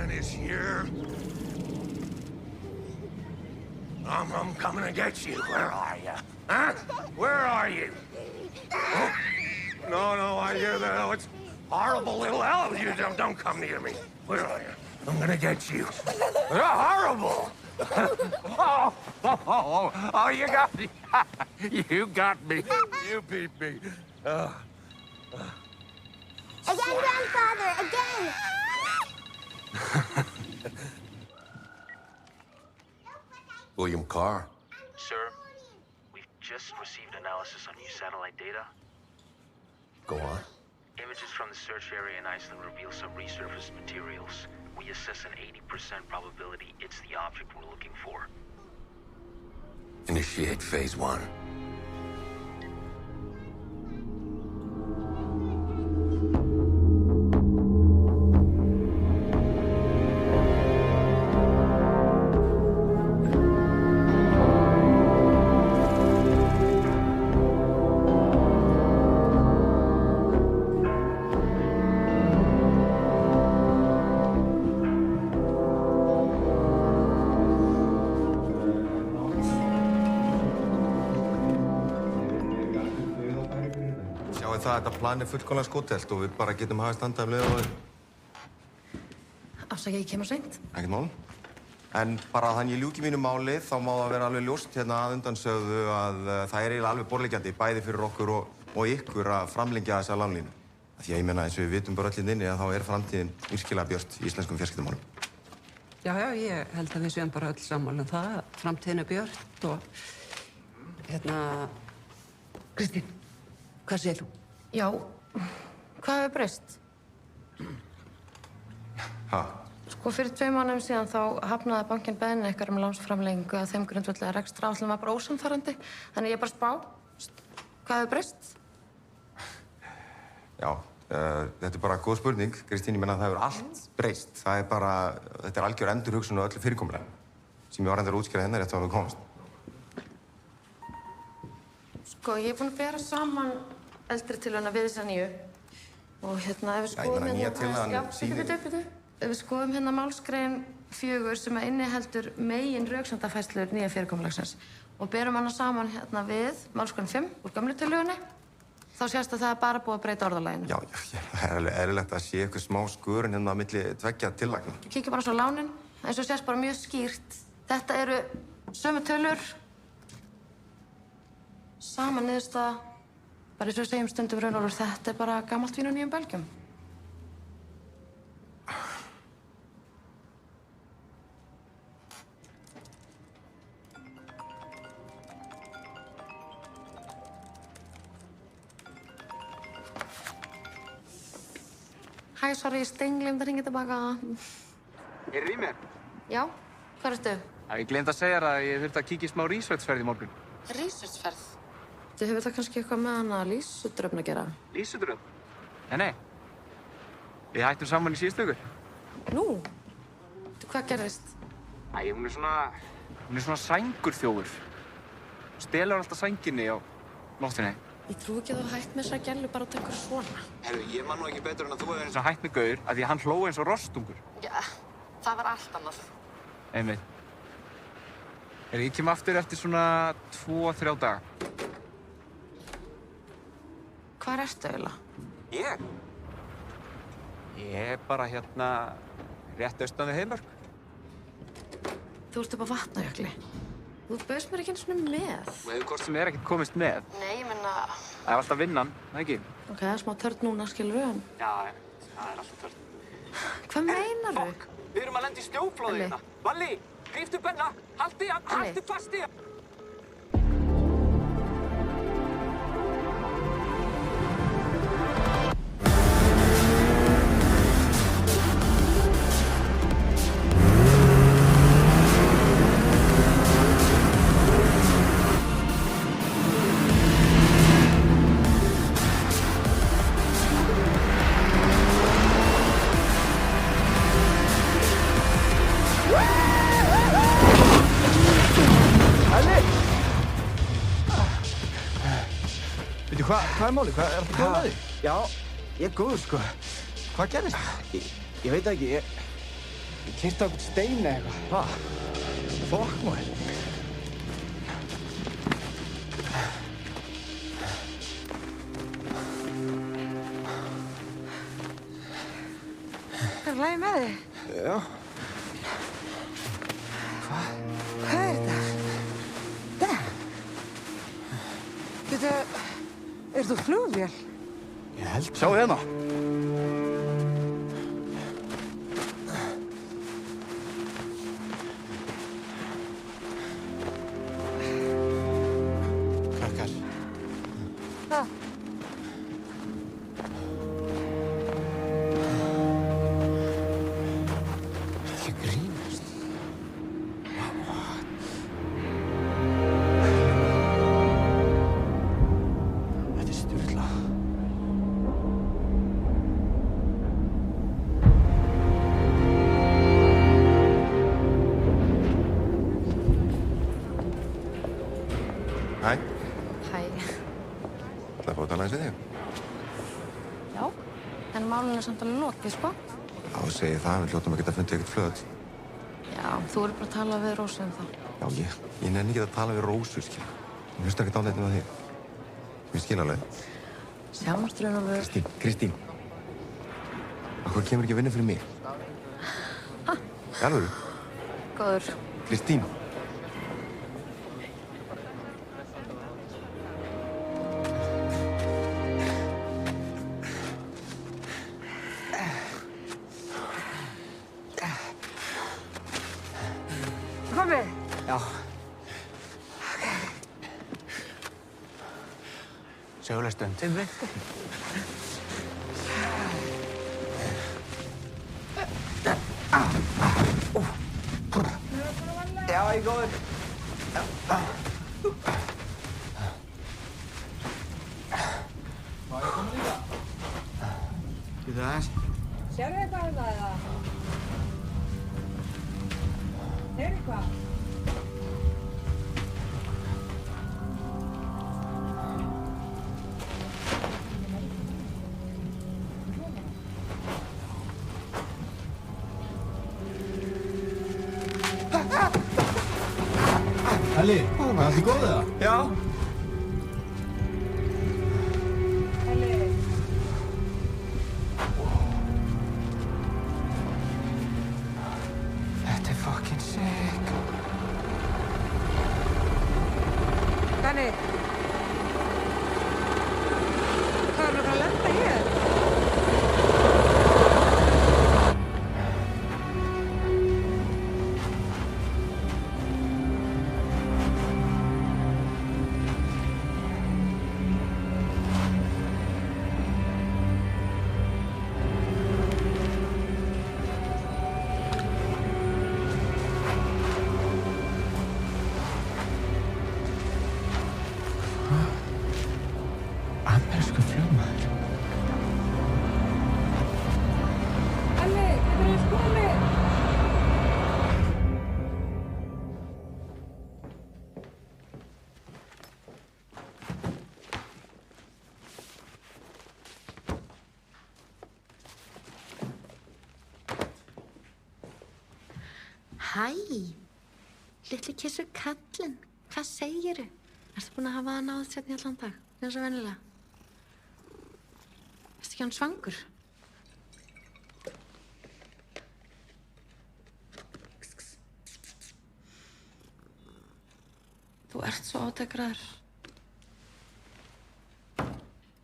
man is here. I'm coming to get you. Where are you? Huh? Where are you? Oh. No, I hear the hell. It's horrible little elves. You don't come near me. Where are you? I'm gonna get you. You're horrible. Oh, you got me. You got me. You beat me. Again, grandfather, again. William Carr. Sir, we've just received analysis on new satellite data. Go on. Images from the search area in Iceland reveal some resurfaced materials. We assess an 80% probability it's the object we're looking for. Initiate phase 1. Þetta plan fullkomlega skotelt og við bara getum hafið standa af leið og... Afsakið, ég kemur seint. Ekkert mál. En bara þannig ég ljúki mínu máli, þá má það vera alveg ljóst hérna að undansögðu að það eiginlega alveg borðleggjandi, bæði fyrir okkur og ykkur að framlengja þessa lánlínu. Því að ég meina eins og við vitum bara öll inni að þá framtíðin virkilega björt í íslenskum fjarskiptamálum. Já, ég held að við séum bara öll sammála um það að framtíðin björt og... Kristín, hvað segir þú? Já, hvað hefur breyst? Ha? Sko, fyrir 2 mánuðum síðan þá hafnaði bankinn beiðni ykkar lánsframlengingu að þeim grundvelli að rekstraráætlun var bara ósannfærandi. Þannig ég bara spá, hvað hefur breyst? Já, þetta bara góð spurning, Kristín. Ég meina að það hefur allt breyst. Það bara, þetta algjör endurhugsun á öllu fyrirkomulagi sem ég var reyndar að útskýra hérna rétt áður en við komumst. Sko, ég búin að bera saman eldri tillöguna við þessa nýju og ef við skoðum nýja tillagan sýnir... Ef við skoðum hérna málsgrein 4 sem inniheldur megin röksemdafærslur nýja fyrirkomulagsins og berum hana saman hérna við málsgrein 5 úr gömlu tillögunni, þá sést að það bara búið að breyta orðalaginu. Já, það alveg eðlilegt að sé eitthvað smá skörun hérna á milli tveggja tillagna. Kíkjum bara svo á lánin, eins og sést bara mjög skýrt. Þetta eru sömu tölur, sama niðurstaða. Bara eins og við segjum stundum raunólfur, þetta bara gamalt vín á nýjum belgjum. Hæ, sorry, ég steingleymd að hringja tilbaka. Í mér? Já, hvar ertu? Ég gleymd að segja þér að ég þurfti að kíkja í smá researchferð í morgun. Researchferð? Þið hefur það kannski eitthvað með hana Lísudröfn að gera? Lísudröfn? Nei. Við hættum saman í síðustu viku. Nú? Hvað gerðist? Hún er svona sængurþjófur. Stelur alltaf sænginni á nóttinni. Ég trúi ekki að þú hætt með þessa gælu bara að taka svona. Herru, ég man nú ekki betur en að þú hefur eins og hætt með gaur að því að hann hló eins og rostungur. Já, það var allt annað. Einmitt. Ég kem aftur eftir svona 2-3 daga. Hvar ertu eiginlega? Ég? Ég er bara hérna rétt austan við Heiðmörk. Þú ert upp á Vatnajökli. Þú bauðst mér ekki einu svona með. Og hefur hvort sem ekkert komist með. Nei, ég menna... Það er alltaf vinnan, það ekki? Ok, það er smá törn núna, skilur við hann. Já, það er alltaf törn. Hvað meinarðu? Fokk, við erum að lenda í snjóflóði hérna. Valli, gríftu benna, haltu fast í hann. Hvað er málið? Hvað er það með þig? Já, ég er góður, sko. Hvað gerðist? Ég veit ekki, Keyrt á einhvern stein eða eitthvað. Hvað? Fokk maður. Er lagi með þig? Já. Hvað er þetta? Þetta... þú flugvél? Ég held. Sjáu hérna. Krakkar. Hvað? Þetta er grínast. Þetta er sturlað. Hæ, Hæ. ætlaði að fá að tala eins við þig. Já. En málun er samt alveg lokið, sko. Já, segi það, við hljótum að geta fundið eitthvað flöð. Já, þú eru bara að tala við Rósu um það. Já, ég nenni ekki að tala við Rósu, skil. Hún hlustar ekkert á neitt með þig. Mér skil alveg. Sjáumst raunalveg. Kristín. Akkur kemur ekki að vinna fyrir mig? Ha? Í alvöru? Góður. Kristín. Komið? Já. Söguleg stund. Já, ég er góður. Má ég koma líka? Getur það aðeins? Sérðu þetta um það eða? Heyrðu hvað? Elli, er allt í góðu það? Já. Þetta er fucking sick. Danni. Hvað er að lenda hér? Amerískur flugmaður. Elli, þetta er komið! Hæ, litli kissu kallinn. Hvað segiru? Ertu búin að hafa það náðið sérna í allan dag? Eins og venjulega. Ertu ekki hann svangur? Þú ert svo átekraður.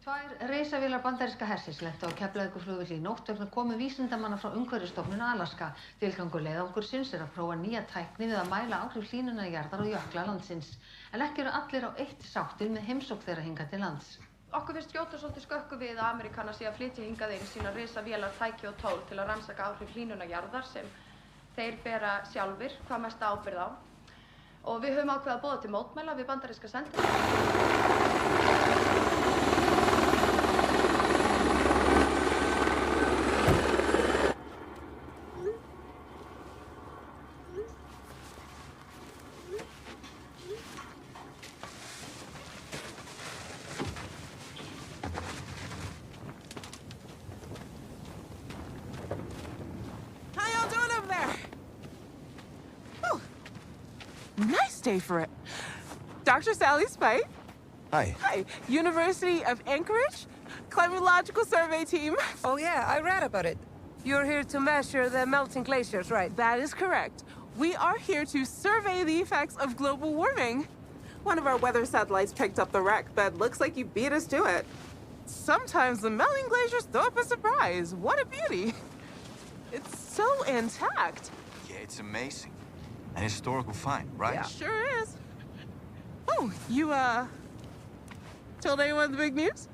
Tvær risavélar bandaríska hersins lentu á Keflavíkurflugvelli í nótt vegna komu vísindamanna frá Umhverfisstofnun Alaska. Tilgangur leiðangursins er að prófa nýja tækni við að mæla áhrif hlýnunar jarðar og jökla landsins. En ekki eru allir á eitt sáttir með heimsókn þeirra hingað til lands. Okkur finnst skjóta svolítið skökku við að Ameríkanar sé að flytja hingað inn sína risavélar, tæki og tól til að rannsaka áhrif hlýnunar jarðar sem þeir bera sjálfir hvað mesta ábyrgð á. Og við höfum ákveðið að boða til mótmæla við bandaríska sendiráðið. How y'all doing over there? stay for it. Dr. Sally Spite. Hi. Hi. University of Anchorage, Climatological Survey Team. Oh, yeah, I read about it. You're here to measure the melting glaciers, right? That is correct. We are here to survey the effects of global warming. One of our weather satellites picked up the wreck, but looks like you beat us to it. Sometimes the melting glaciers throw up a surprise. What a beauty. It's so intact. Yeah, it's amazing. An historical find, right? Yeah. Sure is. Oh, you, told anyone the big news?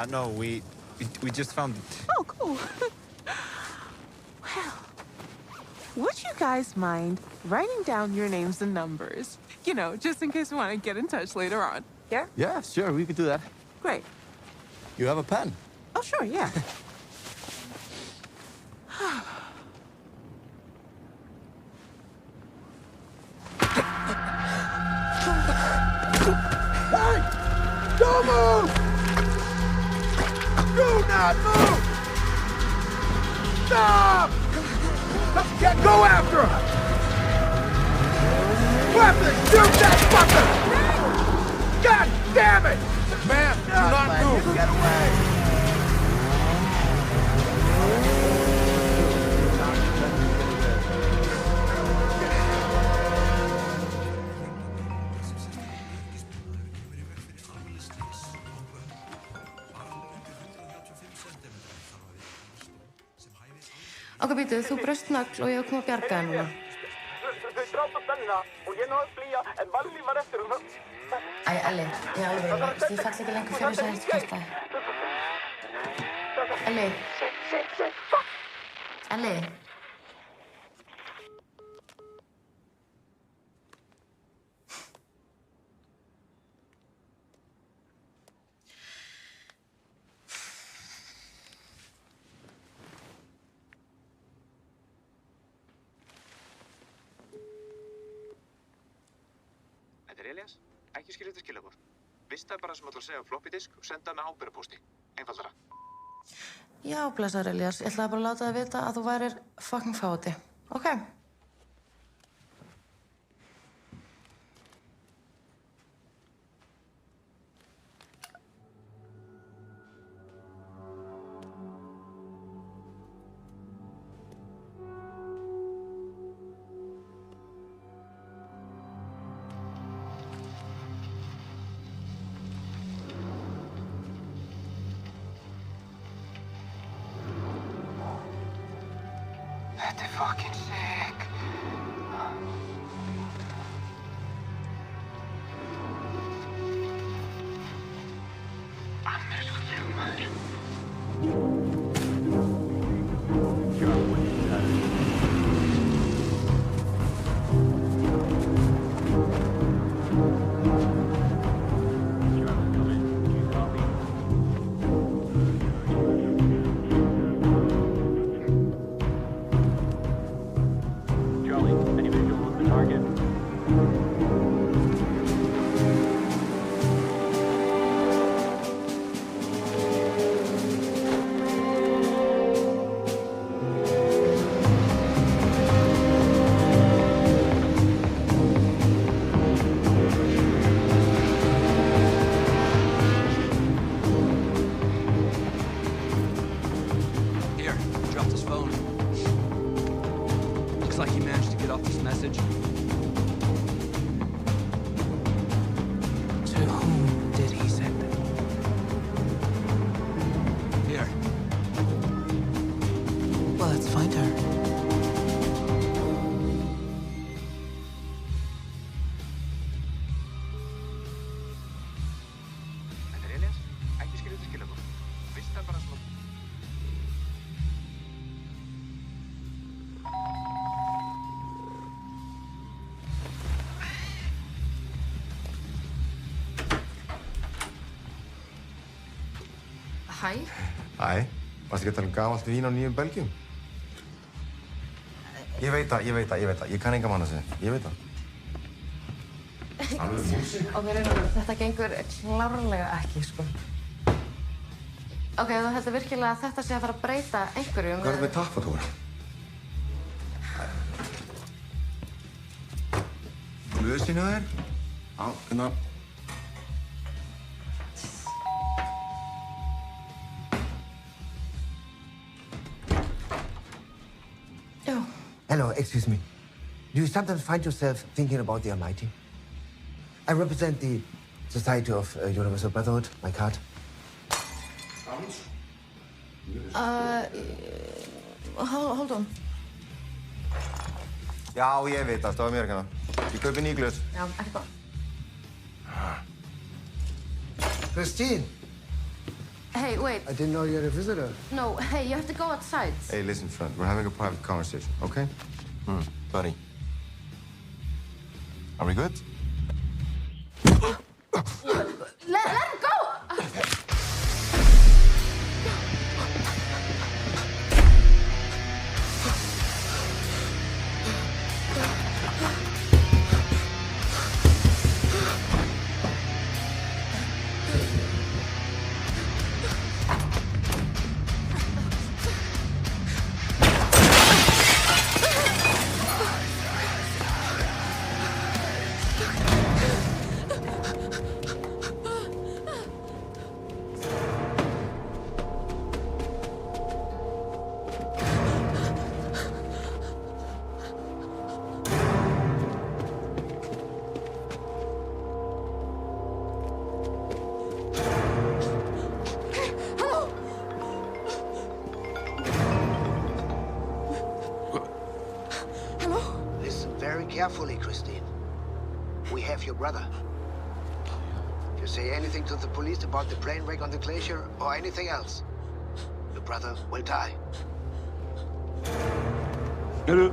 No, we just found it. Oh, cool. Well, would you guys mind writing down your names and numbers? You know, just in case we want to get in touch later on. Yeah? Yeah, sure, we could do that. Great. You have a pen? Oh, sure, yeah. Hey! Don't move! Do not move! Stop! Go after him! Weapons! Shoot that fucker! God damn it! Man, do not move! Get away! Ok, býtu, þú braust nagl og ég hef komið að bjarga þér núna. Þau drápu Benna og ég náði að flýja en Valli var eftir um. Æ, Elli, ég alveg, ég fell ekki lengur fyrir þess að þetta kvartaði. Elli. Elli. Þetta er Elías. Ekki skilja þetta skilaboð. Vistaðu bara sem þú ætlar að segja á floppy disk og senda það með ábyrgðarpósti. Einfaldara. Já, blessaður Elías. Ég ætlaði bara að láta þig vita að þú værir fucking fáti. Ok? Þetta er fucking sick. Amerísku flugmaður. Here, dropped his phone. Looks like he managed to get off this message. To whom did he send it? Here. Well, let's find her. Þetta er Elías. Ekki skilja þetta skilaboð. Vistaðu bara sem þú... Hæ? Æ, varstu ekki að tala um gamalt vín á nýjum Belgjum? Ég veit það. Ég kann enga manna sig. Ég veit það. Alveg músík. Ok, Reynólfur, þetta gengur klárlega ekki, sko. Ok, þú heldur virkilega að þetta sé að fara að breyta einhverju Hvað er með tappatúra? Lösin á þér? Já, hérna. Já. Hello, excuse me. Do you sometimes find yourself thinking about the Almighty? I represent the Society of Universal Brotherhood, my card. Hold on. Já, ég veit það, stóða mér ekki hana. Ég kaupi nýglös. Já, ekki góð. Christine! Hey, wait. I didn't know you had a visitor. No, hey, you have to go outside. Hey, listen, friend. We're having a private conversation, okay? Buddy. Are we good? Let him go! Listen very carefully, Christine. We have your brother. If you say anything to the police about the plane wreck on the glacier or anything else, your brother will die. Hello.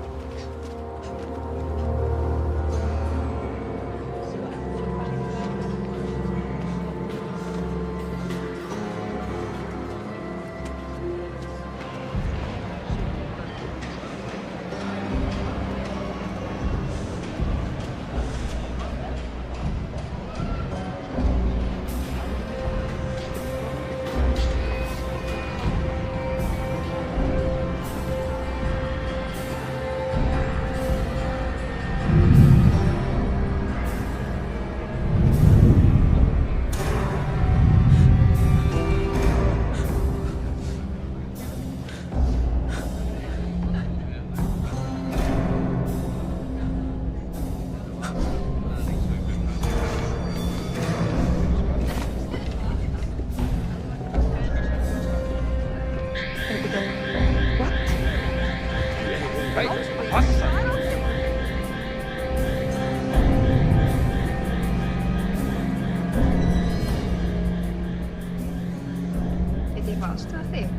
eitthvað aðstoða þig?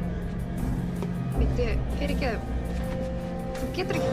Vittu, fyrirgeðu, þú getur ekki...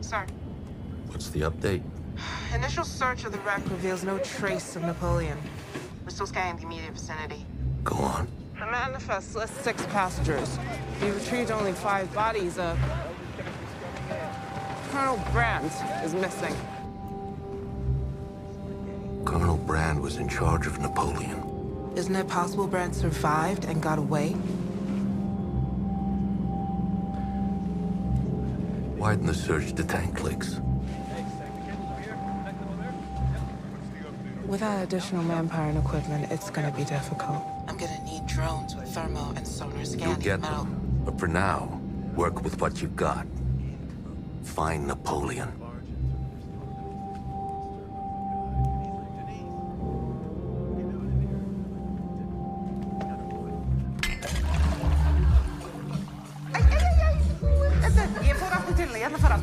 Sir, What's the update? Initial search of the wreck reveals no trace of Napoleon. We're still scanning the immediate vicinity. Go on. The manifest lists 6 passengers. We retrieved only 5 bodies. Colonel Brand is missing. Colonel Brand was in charge of Napoleon. Isn't it possible Brand survived and got away? Widen the search to tank clicks. Without additional manpower and equipment, it's gonna be difficult. I'm gonna need drones with thermo and sonar scanning. You'll get them. But for now, work with what you've got. Find Napoleon. Ég fór aftur til henni, ég ætla að fara.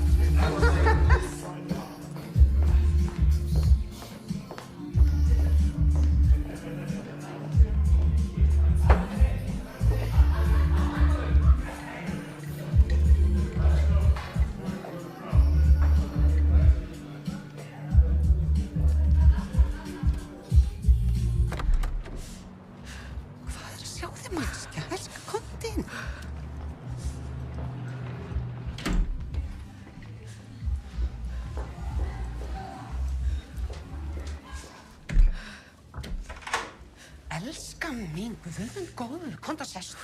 Elskan mín, guðminn góður, komdu að sestu.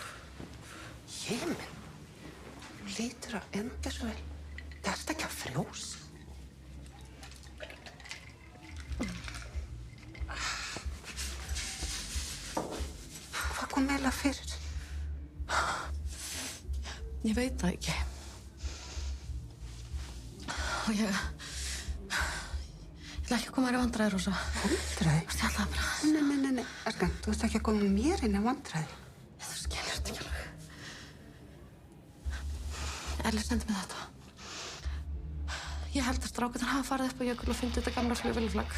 Jémen, þú lítur að enda svo vel. Það ert ekki að frjósa. Hvað kom eiginlega fyrir? Ég veit það ekki. Og ég ætla ekki að koma þér í vandræði, Rósa. Vandræði? Ég ætla bara... Nei, Erkan, þú ert ekki að koma mér inn í vandræði. Þú skilur þetta ekki alveg. Elli sendi mér þetta. Ég held að strákarnir hafa farið upp á jökul og fundið þetta gamla flugvélflagg.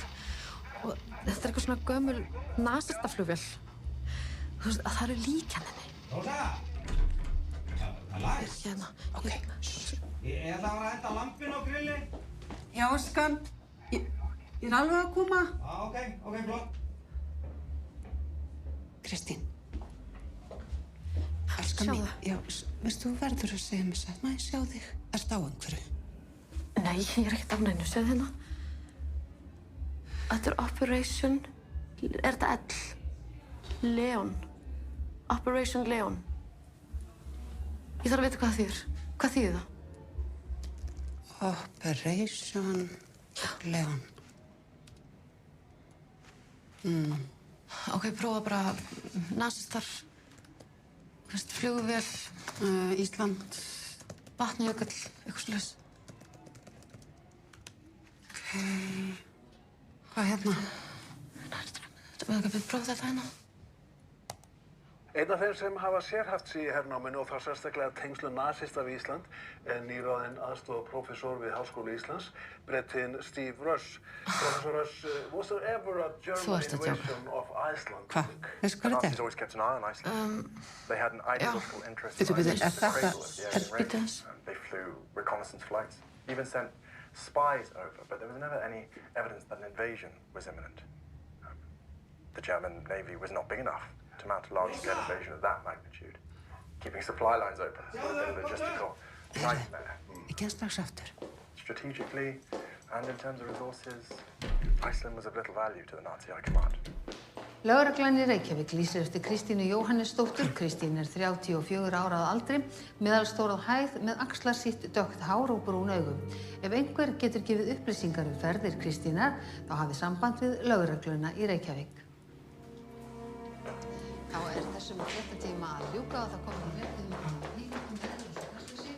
Og þetta er eitthvað svona gömul nasistaflugvél. Þú veist, að það eru lík henni. Rósa! Það lagst. Hérna. Ok. Ég ætla að henda lampinn á grilli. Já, Erkan. Ég er alveg að koma. Ok, flott. Kristín. Elskan mín. Já, veistu, þú verður að segja mér satt. Má ég sjá þig? Ertu á einhverju? Nei, ég er ekkert á neinu. Sjáðu hérna. Þetta er Operation... Er þetta L? Leon. Operation Leon. Ég þarf að vita hvað það þýðir. Hvað þýðir það? Operation Leon. Ok, prófa bara nasistar, flugvél, Ísland, Vatnajökull, eitthvað slags. Ok. Hvað hérna? Prófa þetta hérna. Einn af þeim sem hafa sérhæft sig í hernáminu og þá sérstaklega tengslu nasista við Ísland er nýráðinn aðstofaprófessor við Háskóla Íslands, Bretinn Steve Rush. Professor Rush, was there ever a German invasion of Iceland? Hvað? Veistu hvað þetta er? Nazis always kept an eye on Iceland. They had an ideological interest in Bíddu, Iceland. er þetta... They flew reconnaissance flights, even sent spies over, but there was never any evidence that an invasion was imminent. The German Navy was not big enough to mount a large-scale invasion of that magnitude. Keeping supply lines open was a bit of a logistical nightmare. Ekki strax aftur. Strategically, and in terms of resources, Iceland was of little value to the Nazi High Command. Lögreglan í Reykjavík lýsir eftir Kristínu Jóhannesdóttur. Kristín er 34 ára að aldri, meðalstór að hæð með axlarsítt, dökkt hár og brún augu. Ef einhver getur gefið upplýsingar ferðir Kristínar, þá hafi samband við lögregluna í Reykjavík. Þá er þessum fréttatíma að ljúka og það komið í fréttum Kastljósi.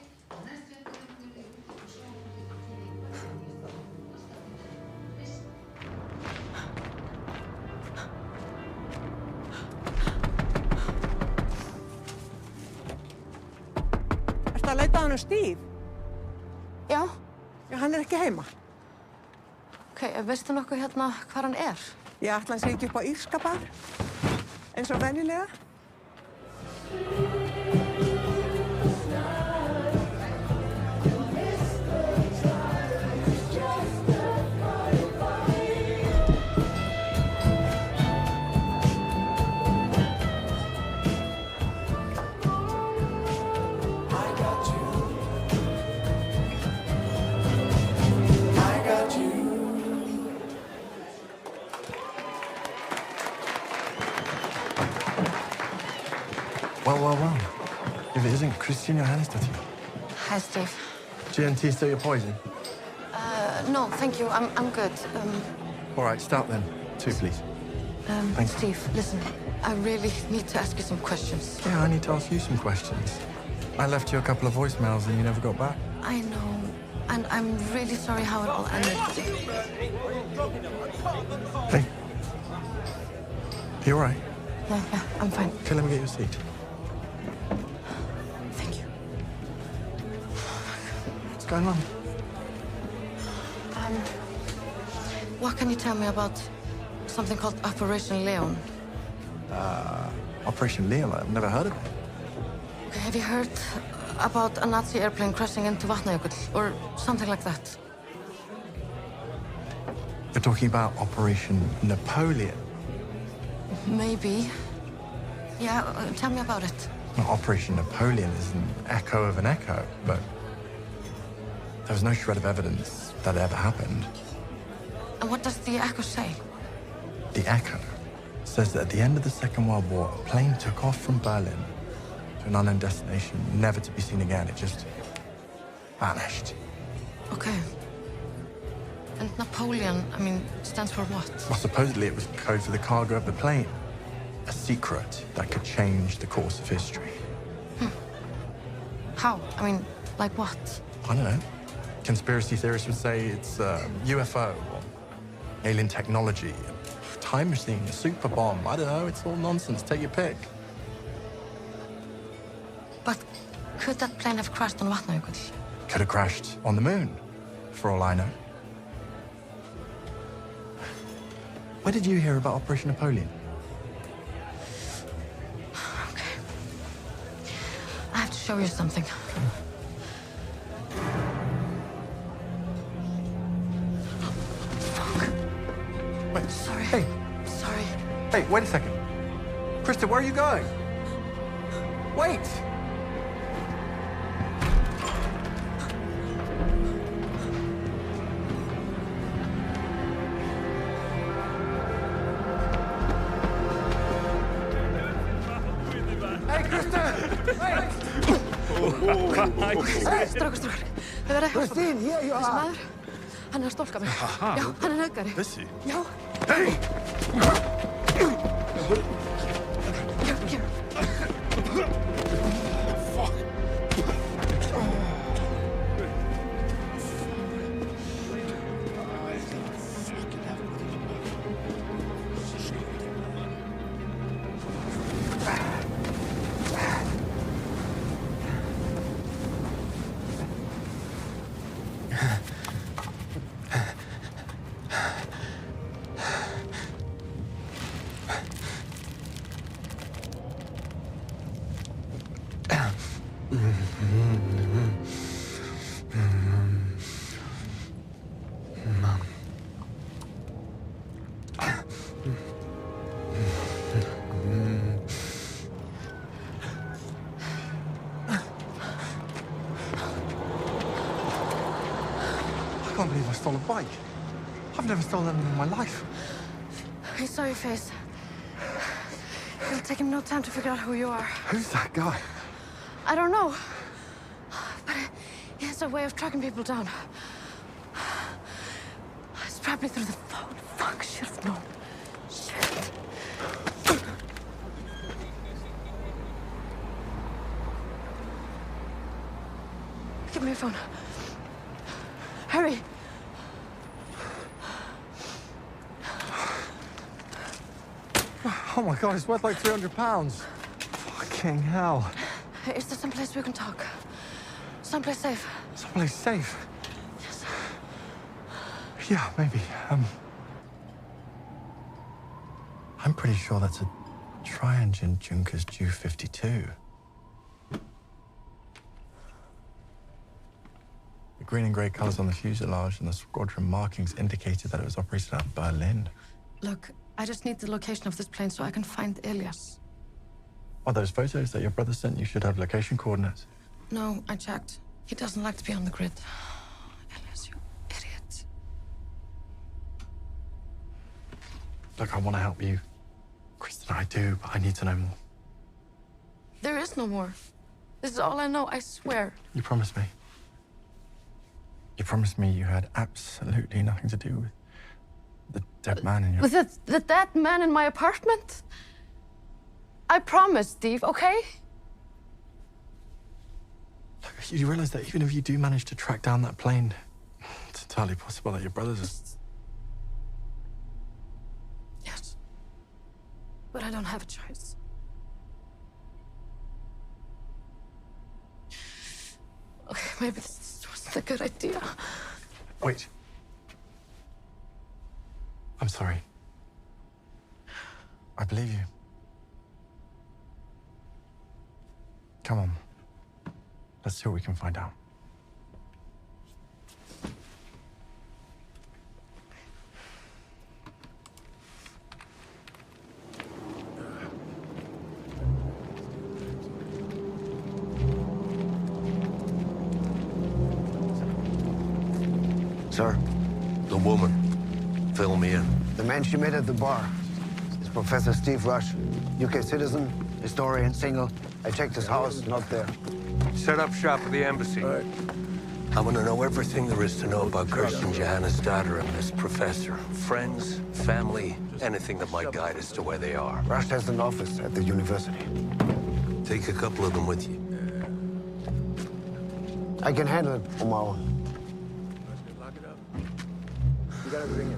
Ertu að leita að honum Steve? Já. Já, hann er ekki heima. Ok, veistu nokkuð hérna hvar hann er? Ég ætla að segja ekki upp á írska bar. Eins og venjulega. Well. If it isn't Christina Johannesdottir. Hi, Steve. GNT still your poison? No, thank you. I'm good. All right, start then. 2, please. Thank you. Steve, listen. I really need to ask you some questions. Yeah, I need to ask you some questions. I left you a couple of voicemails and you never got back. I know, and I'm really sorry how it all ended. Hey. You all right? Yeah, I'm fine. Okay, let me get you a seat. Thank you. What's going on? What can you tell me about something called Operation Leon? Operation Leon? I've never heard of it. Have you heard about a Nazi airplane crashing into Vatnajökull or something like that? You're talking about Operation Napoleon. Maybe. Yeah, tell me about it. Well, Operation Napoleon is an echo of an echo, but there was no shred of evidence that it ever happened. And what does the echo say? The echo says that at the end of the Second World War, a plane took off from Berlin to an unknown destination, never to be seen again. It just vanished. Okay. And Napoleon, stands for what? Well, supposedly it was code for the cargo of the plane. A secret that could change the course of history. How? Like what? I don't know. Conspiracy theorists would say it's UFO or alien technology, a time machine, a super bomb. I don't know. It's all nonsense. Take your pick. But could that plane have crashed on Vatnajökull? Could have crashed on the moon, for all I know. Where did you hear about Operation Napoleon? Okay. I have to show you something. Wait. Sorry. Hey. Sorry. Hey, wait a second. Krista, where are you going? Wait! Hey, Krista! Wait! Strákur. Þau verða hjálpa. Christine, here you Þessi are. maður, hann er að stólka mig. Já, hann er nauðgari. Þessi? Já. Hey! I can't believe I stole a bike. I've never stolen anything in my life. He saw your face. It'll take him no time to figure out who you are. Who's that guy? I don't know. But he has a way of tracking people down. It's probably through the phone. Fuck, should have known. Shit. Give me your phone. Hurry. Oh my God, it's worth like £300. Fucking hell. Is there some place we can talk? Someplace safe? Someplace safe? Yes. Yeah, maybe. I'm pretty sure that's a tri-engine Junkers Ju-52. The green and grey colours on the fuselage and the squadron markings indicated that it was operated out of Berlin. Look, I just need the location of this plane so I can find Elias. Oh, those photos that your brother sent you should have location coordinates. No, I checked. He doesn't like to be on the grid. Elias, you idiot. Look, I want to help you. Kristen, I do, but I need to know more. There is no more. This is all I know, I swear. You promised me. You promised me you had absolutely nothing to do with the dead man in your... With the dead man in my apartment? I promise, Steve, okay? Look, you realize that even if you do manage to track down that plane, it's entirely possible that your brothers are... Yes. But I don't have a choice. Okay, maybe this wasn't a good idea. Wait. I'm sorry. I believe you. Come on. Let's see what we can find out. Sir? The woman. Fill me in. The man she met at the bar is Professor Steve Rush. UK citizen, historian, single. I checked his house, not there. Set up shop at the embassy. I want to know everything there is to know about Kirsten Johanna's daughter and this professor. Friends, family, anything that might guide us to where they are. Rush has an office at the university. Take a couple of them with you. I can handle it on my own. You gotta bring it,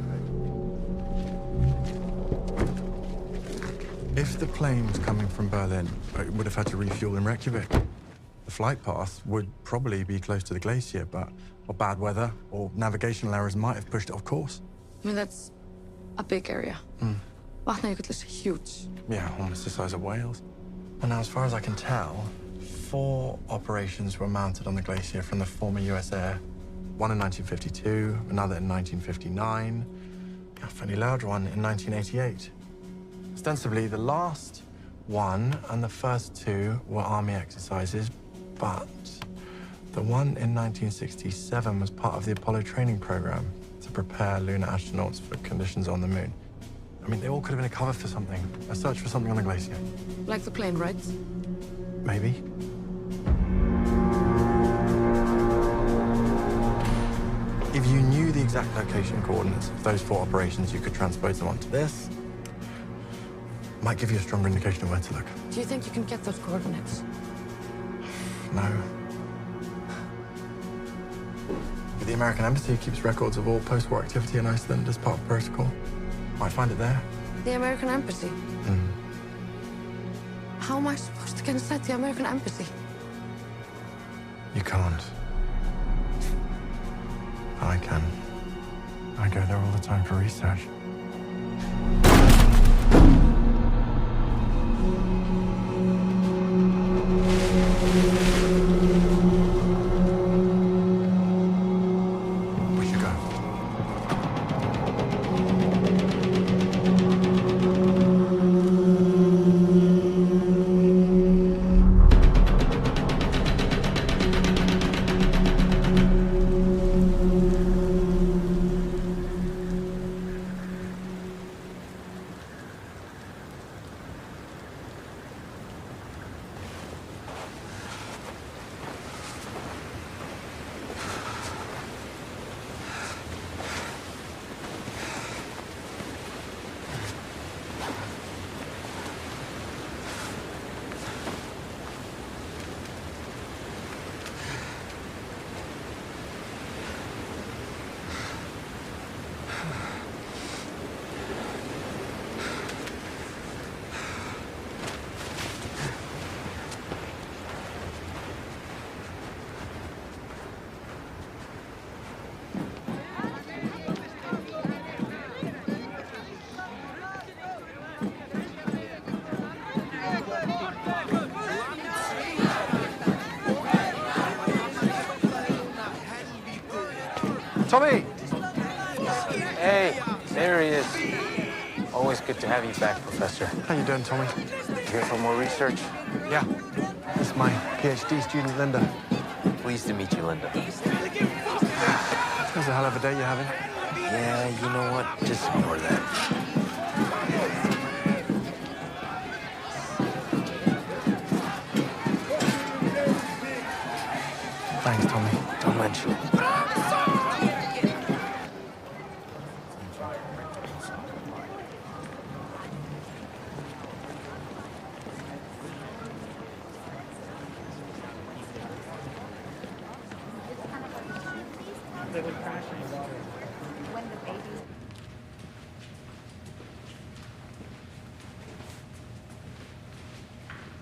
If the plane was coming from Berlin, it would have had to refuel in Reykjavik. The flight path would probably be close to the glacier, but or bad weather or navigational errors might have pushed it off course. I mean, that's a big area. Vatnajökull is huge. Yeah, almost the size of Wales. And now, as far as I can tell, 4 operations were mounted on the glacier from the former US Air. One in 1952, another in 1959, a fairly large one in 1988. Ostensibly, the last one and the first 2 were Army exercises, but the one in 1967 was part of the Apollo training program to prepare lunar astronauts for conditions on the moon. I mean, they all could have been a cover for something, a search for something on the glacier. Like the plane, right? Maybe. If you knew the exact location coordinates of those 4 operations, you could transpose them onto this. Might give you a stronger indication of where to look. Do you think you can get those coordinates? No. But the American Embassy keeps records of all post-war activity in Iceland as part of protocol. Might find it there. The American Embassy? Mm. How am I supposed to get inside the American Embassy? You can't. I can. I go there all the time for research. We should go. Tommy! Hey, there he is. Always good to have you back, Professor. How you doing, Tommy? Here for more research? Yeah. This is my PhD student, Linda. Pleased to meet you, Linda. It's a hell of a day you're having. Yeah, you know what? Just ignore that. on me. Don't mention it.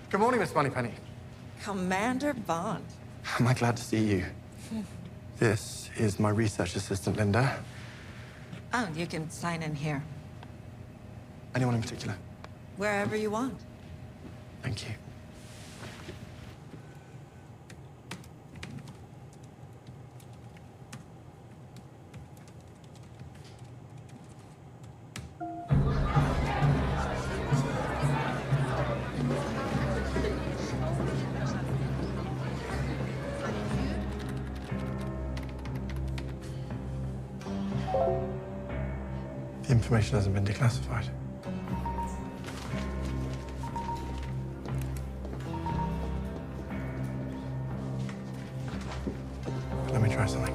Good morning, Miss Moneypenny. Commander Bond. Am I glad to see you? This is my research assistant, Linda. Oh, you can sign in here. Anyone in particular? Wherever you want. Thank you. The information hasn't been declassified. Let me try something.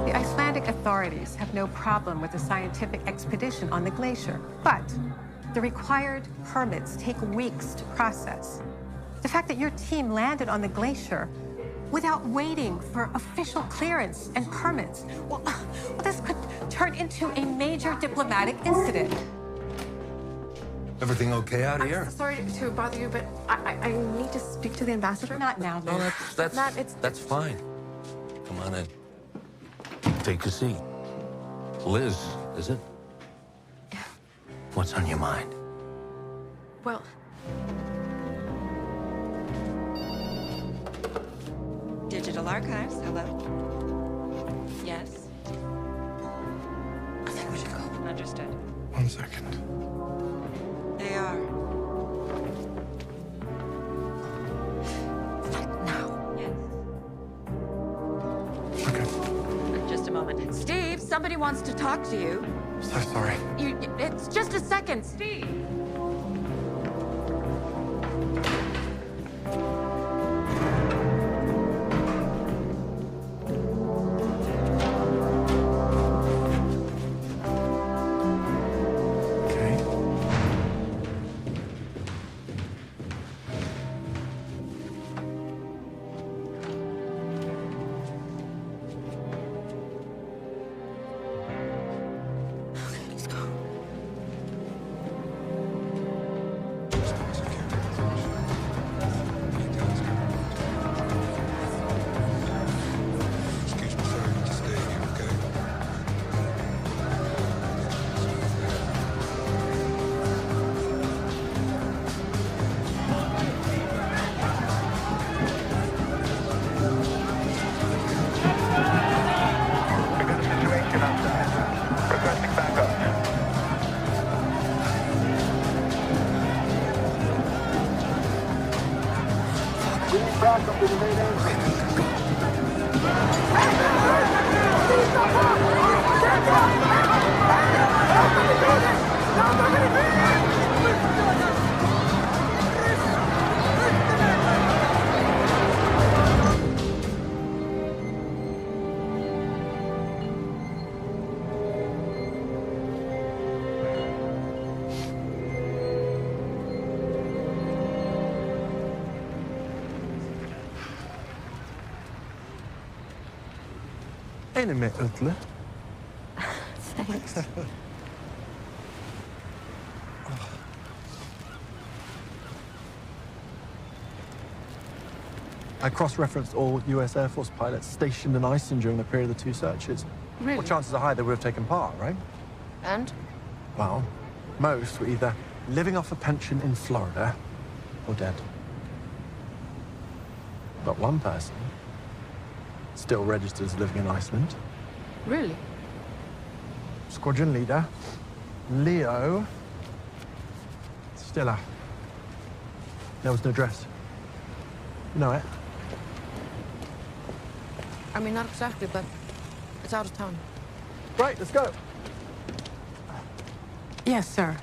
The Icelandic authorities have no problem with a scientific expedition on the glacier, but the required permits take weeks to process. The fact that your team landed on the glacier without waiting for official clearance and permits, well, this could turn into a major diplomatic incident. Everything okay out here? I'm sorry to bother you, but I need to speak to the ambassador. Not now, No, Liz. that's fine. Come on in. Take a seat. Liz, is it? What's on your mind? Well, Digital archives, hello? Yes? I think we should go. Understood. 1 second. They are. Now. Yes. Okay. Just a moment. Steve, somebody wants to talk to you. So sorry. It's just a second, Steve. In a minute, Utle. Thanks. I cross-referenced all US Air Force pilots stationed in Iceland during the period of the two searches. Really? Well, chances are high they would have taken part, right? And? Well, most were either living off a pension in Florida or dead. But one person still registered as living in Iceland. Really? Squadron leader, Leo Stiller. There was no address. You know it? I mean, not exactly, but it's out of town. Right, let's go. Yes, sir.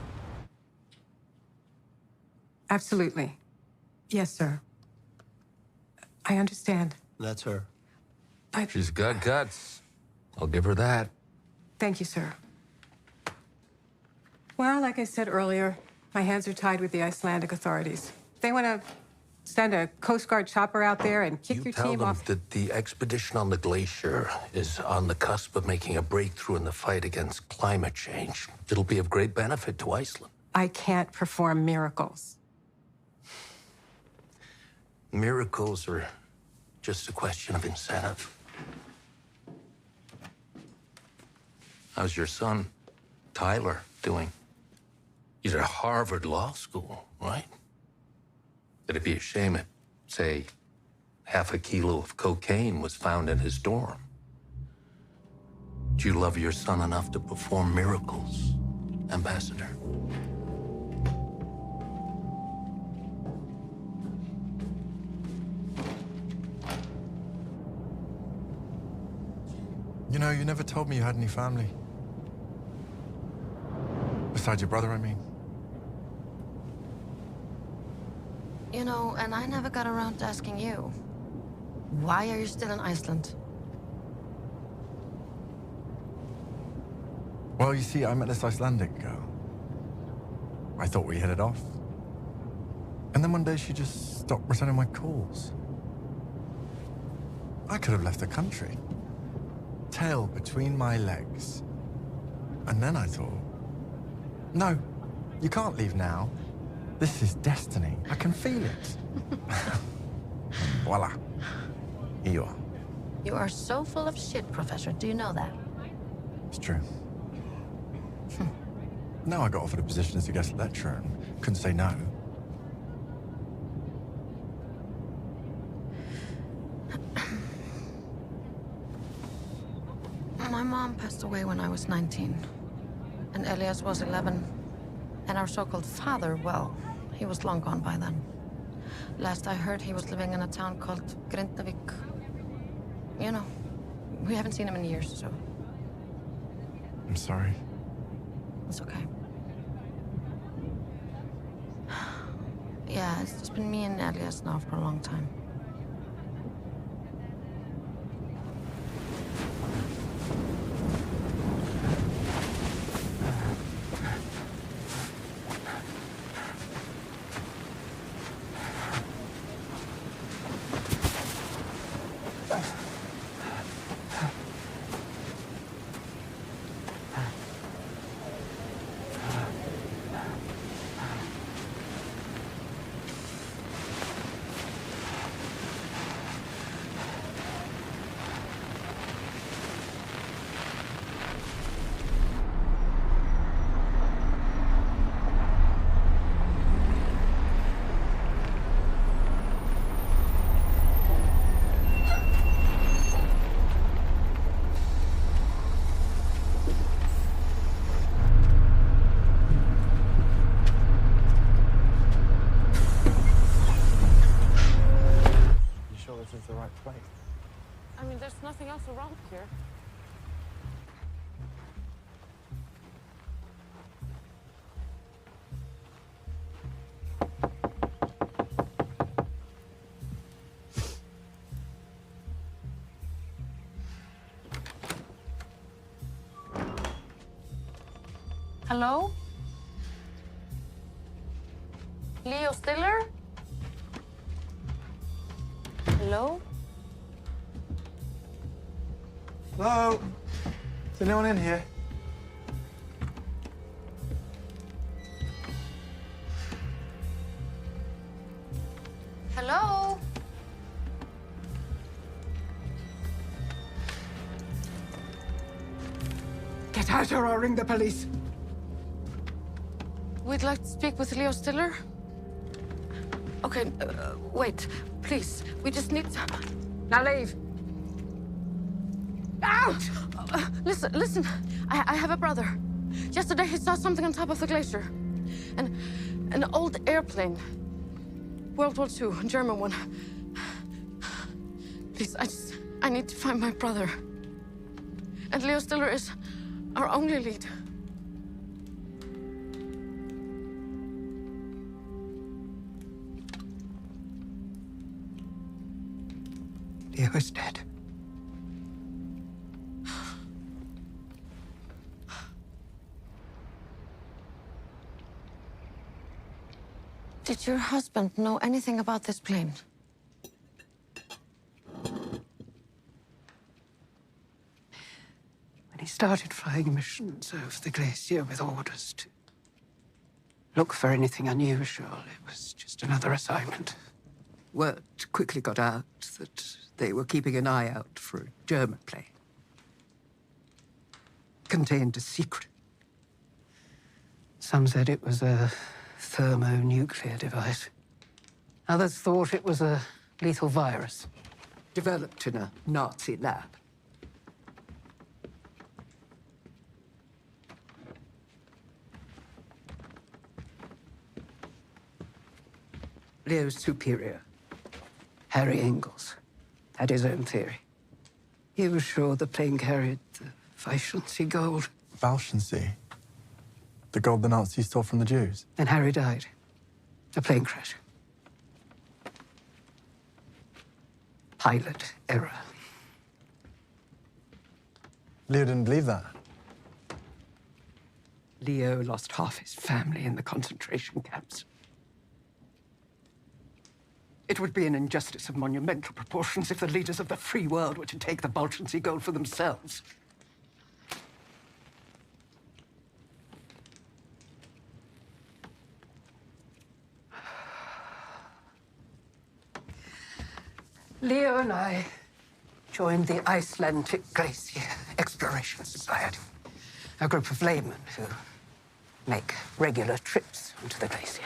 Absolutely. Yes, sir. I understand. That's her. She's got guts. I'll give her that. Thank you, sir. Well, like I said earlier, my hands are tied with the Icelandic authorities. They want to send a Coast Guard chopper out there and kick your Tell team them off. that the expedition on the glacier is on the cusp of making a breakthrough in the fight against climate change. It'll be of great benefit to Iceland. I can't perform miracles. Miracles are just a question of incentive. How's your son, Tyler, doing? He's at Harvard Law School, right? It'd be a shame if, say, half a kilo of cocaine was found in his dorm. Do you love your son enough to perform miracles, Ambassador? You know, you never told me you had any family. Besides your brother, I mean. You know, and I never got around to asking you. Why are you still in Iceland? Well, you see, I met this Icelandic girl. I thought we hit it off. And then one day she just stopped returning my calls. I could have left the country. Tail between my legs. And then I thought, no, you can't leave now. This is destiny. I can feel it. And voila. Here you are. You are so full of shit, Professor. Do you know that? It's true. Now I got offered a position as a guest lecturer and couldn't say no. My mom passed away when I was 19. And Elias was 11. And our so-called father, well, he was long gone by then. Last I heard, he was living in a town called Grindavik. You know, we haven't seen him in years, so... I'm sorry. It's okay. Yeah, it's just been me and Elias now for a long time. This is the right place. I mean, there's nothing else around here. Hello? Leo Stiller? Hello? Hello? Is anyone in here? Hello? Get out or I'll ring the police. We'd like to speak with Leo Stiller. Okay, wait, please. We just need to... Now leave. Out! Listen. I have a brother. Yesterday he saw something on top of the glacier. An old airplane. World War II, a German one. Please, I need to find my brother. And Leo Stiller is our only lead. Leo is dead. Did your husband know anything about this plane? When he started flying missions over the glacier with orders to look for anything unusual, it was just another assignment. Word quickly got out that they were keeping an eye out for a German plane. Contained a secret. Some said it was a thermonuclear device. Others thought it was a lethal virus, developed in a Nazi lab. Leo's superior, Harry Ingalls, had his own theory. He was sure the plane carried the Weissensee gold. Weissensee? The gold the Nazis stole from the Jews? And Harry died. A plane crash. Pilot error. Leo didn't believe that. Leo lost half his family in the concentration camps. It would be an injustice of monumental proportions if the leaders of the free world were to take the Weissensee gold for themselves. Leo and I joined the Icelandic Glacier Exploration Society, a group of laymen who make regular trips onto the glacier.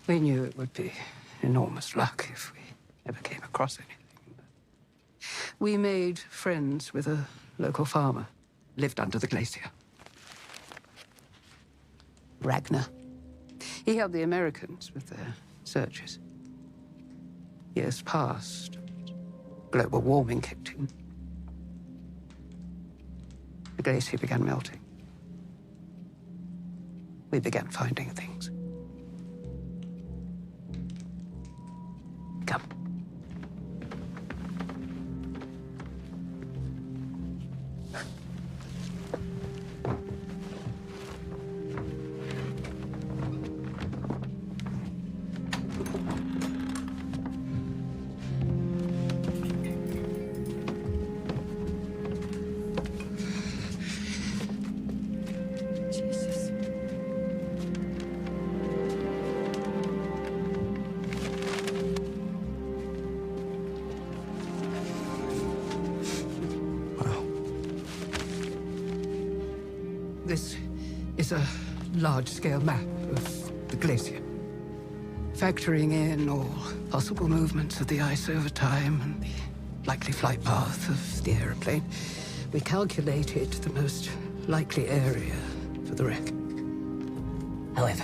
We knew it would be enormous luck if we ever came across anything. We made friends with a local farmer, lived under the glacier. Ragnar. He helped the Americans with their searches. Years passed. Global warming kicked in. The glacier began melting. We began finding things. Come. This is a large-scale map of the glacier, factoring in all possible movements of the ice over time and the likely flight path of the aeroplane. We calculated the most likely area for the wreck. However,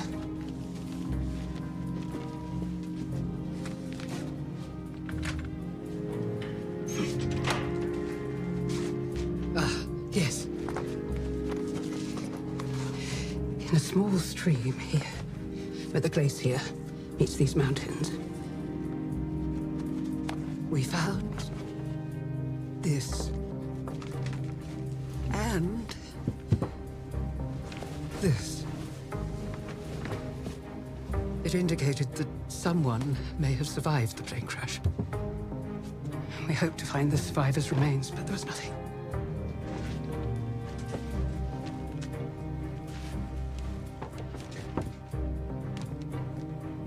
yes. In a small stream here, where the glacier meets these mountains, we found this. And this. It indicated that someone may have survived the plane crash. We hoped to find the survivors' remains, but there was nothing.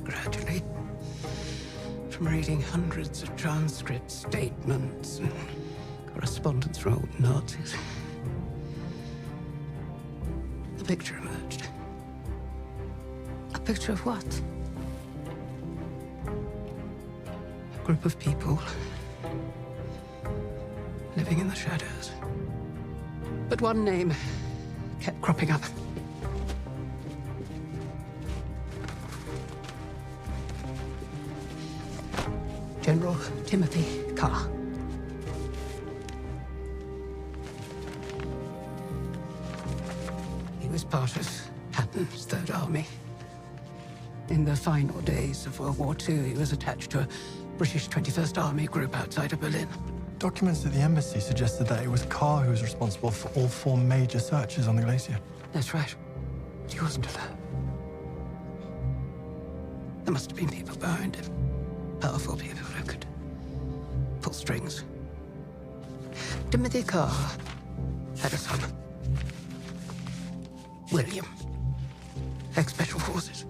Gradually, from reading hundreds of transcripts, statements, and correspondence from old Nazis, a picture emerged. A picture of what? A group of people living in the shadows. But one name kept cropping up. General Timothy Carr. He was part of Patton's Third Army. In the final days of World War II, he was attached to a British 21st Army group outside of Berlin. Documents at the embassy suggested that it was Carr who was responsible for all 4 major searches on the glacier. That's right. He wasn't alone. There must have been people behind him. Powerful people who could pull strings. Timothy Carr had a son. William. Ex-Special Forces.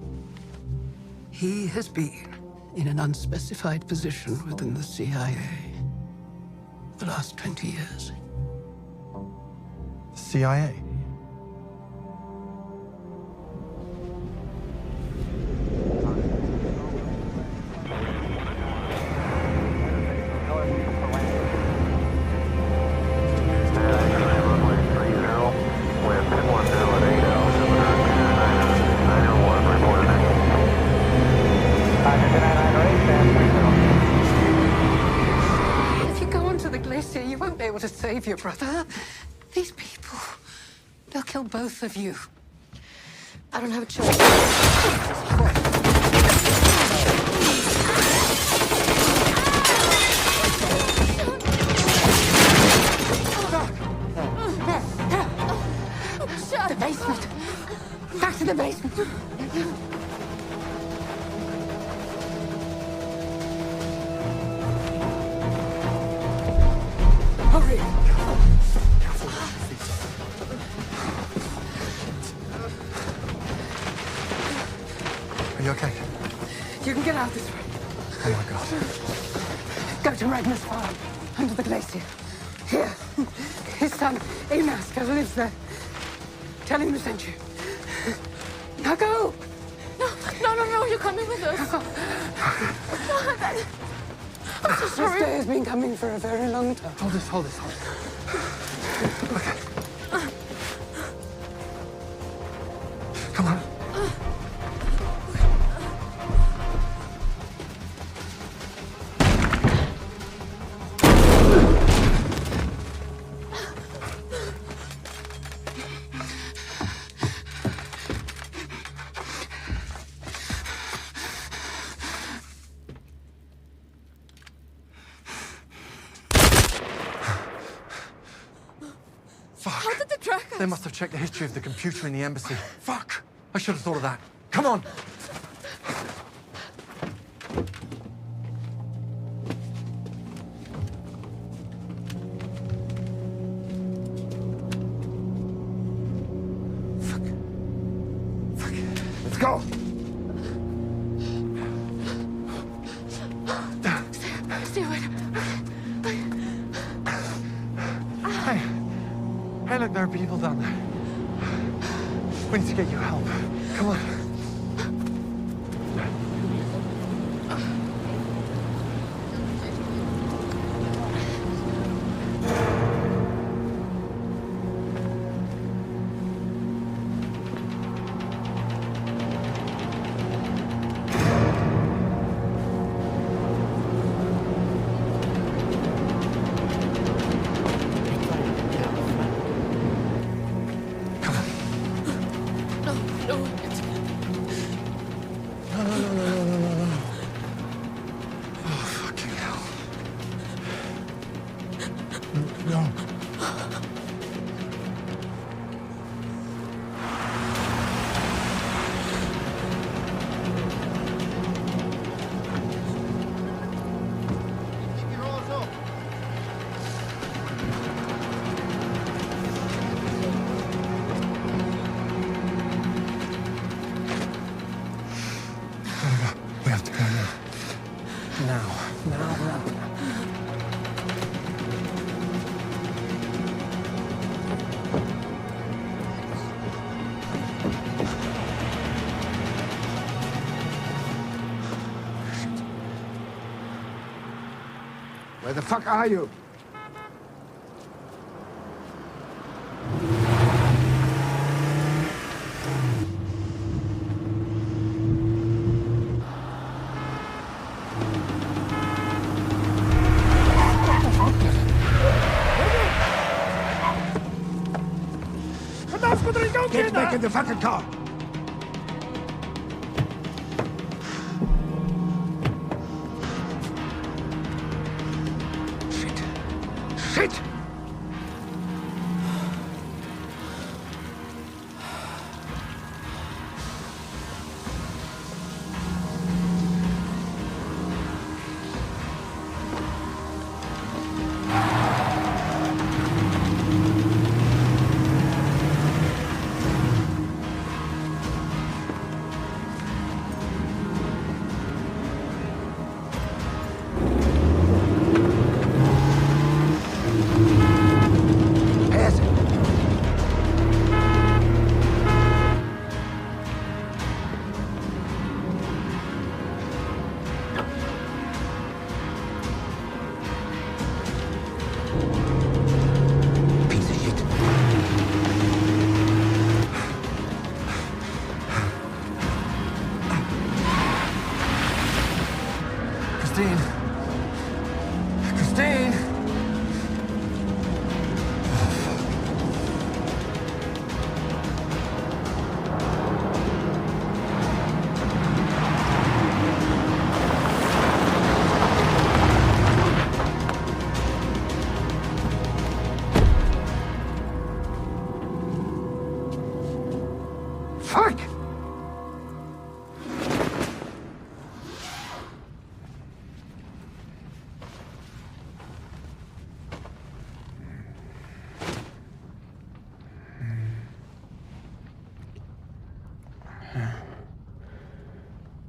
He has been in an unspecified position within the CIA for the last 20 years. CIA? If you go onto the glacier, you won't be able to save your brother. These people, they'll kill both of you. I don't have a choice. The basement. Back to the basement. Hurry. Are you okay? You can get out this way. Oh my God. Go to Ragnar's farm, under the glacier. Here. His son, Amasker, lives there. Tell him to send you. Now go! No, you're coming with us. I'm so sorry. This day has been coming for a very long time. Hold this. Okay. Come on. Fuck. How did they track us? They must have checked the history of the computer in the embassy. Fuck! I should have thought of that. Come on! Fuck. Let's go! Stay away. Hey, look, there are people down there. We need to get you help. Come on. We have to go now. Now. Where the fuck are you? Get back in the fucking car! Fuck!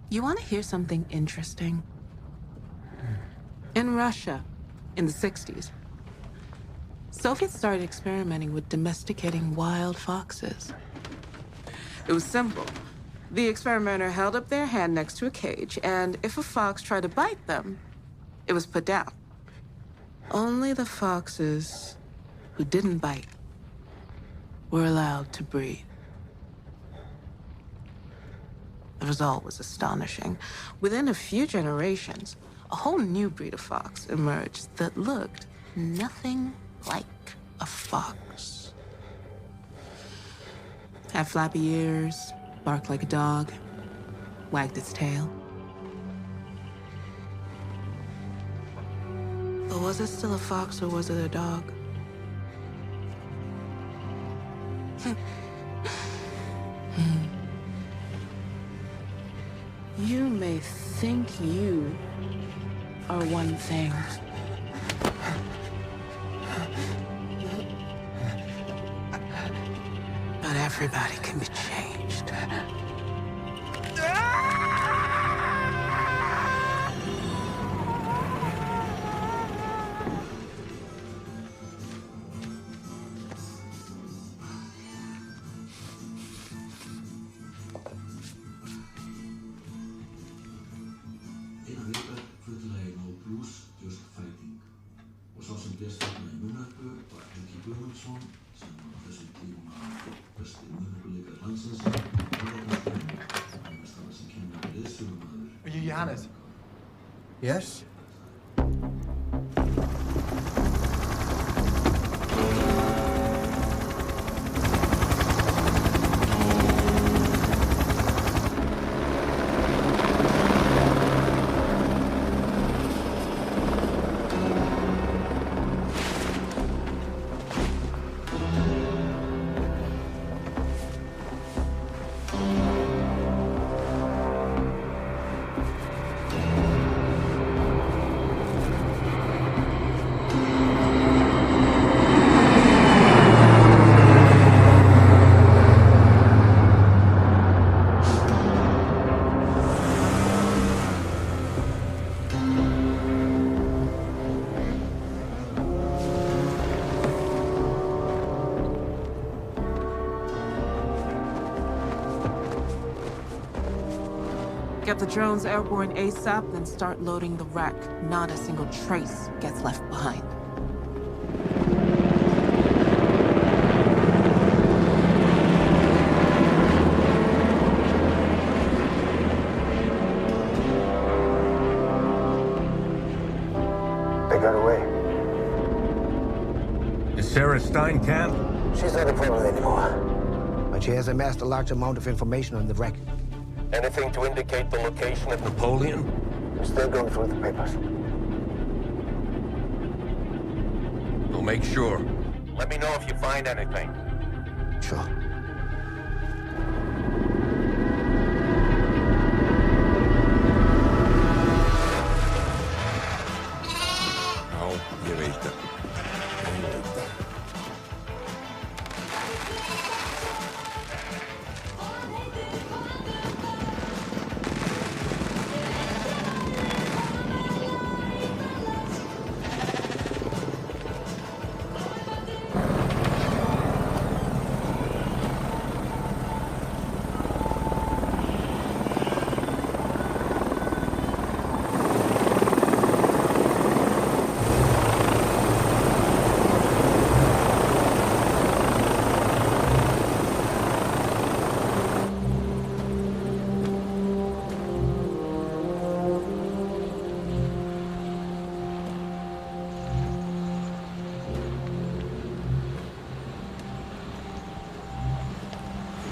You want to hear something interesting? In Russia, in the 60s, Soviets started experimenting with domesticating wild foxes. It was simple. The experimenter held up their hand next to a cage, and if a fox tried to bite them, it was put down. Only the foxes who didn't bite were allowed to breed. The result was astonishing. Within a few generations, a whole new breed of fox emerged that looked nothing like a fox. Had flappy ears, barked like a dog, wagged its tail. But was it still a fox or was it a dog? You may think you are one thing. But everybody can be changed. Are you Johannes? Yes? Get the drones airborne ASAP, then start loading the wreck. Not a single trace gets left behind. They got away. Is Sarah Stein camp? She's not a problem anymore. But she has amassed a large amount of information on the wreck. Anything to indicate the location of Napoleon? We're still going through the papers. We'll make sure. Let me know if you find anything. Sure. Ja, jag vet det.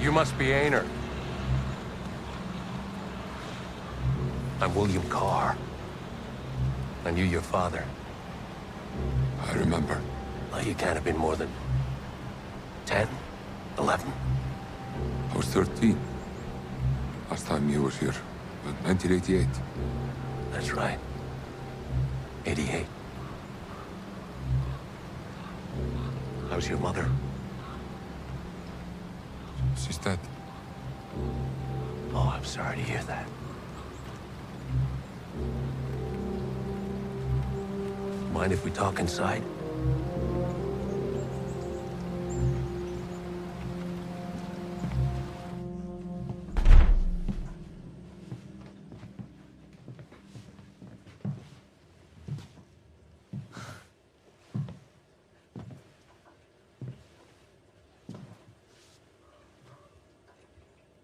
You must be Aner. I'm William Carr. I knew your father. I remember. Well, you can't have been more than 10, 11. I was 13. Last time he was here, 1988. That's right. 88. How's your mother? She's dead. Oh, I'm sorry to hear that. Mind if we talk inside?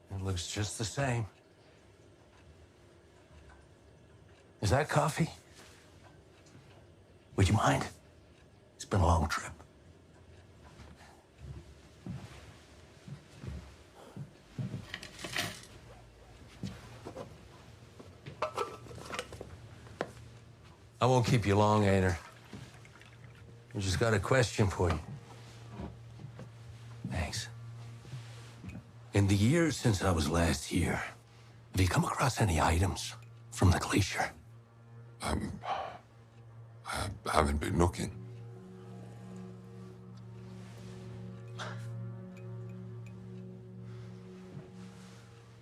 It looks just the same. Is that coffee? Would you mind? It's been a long trip. I won't keep you long, Aner. I just got a question for you. Thanks. In the years since I was last here, have you come across any items from the glacier? I haven't been looking.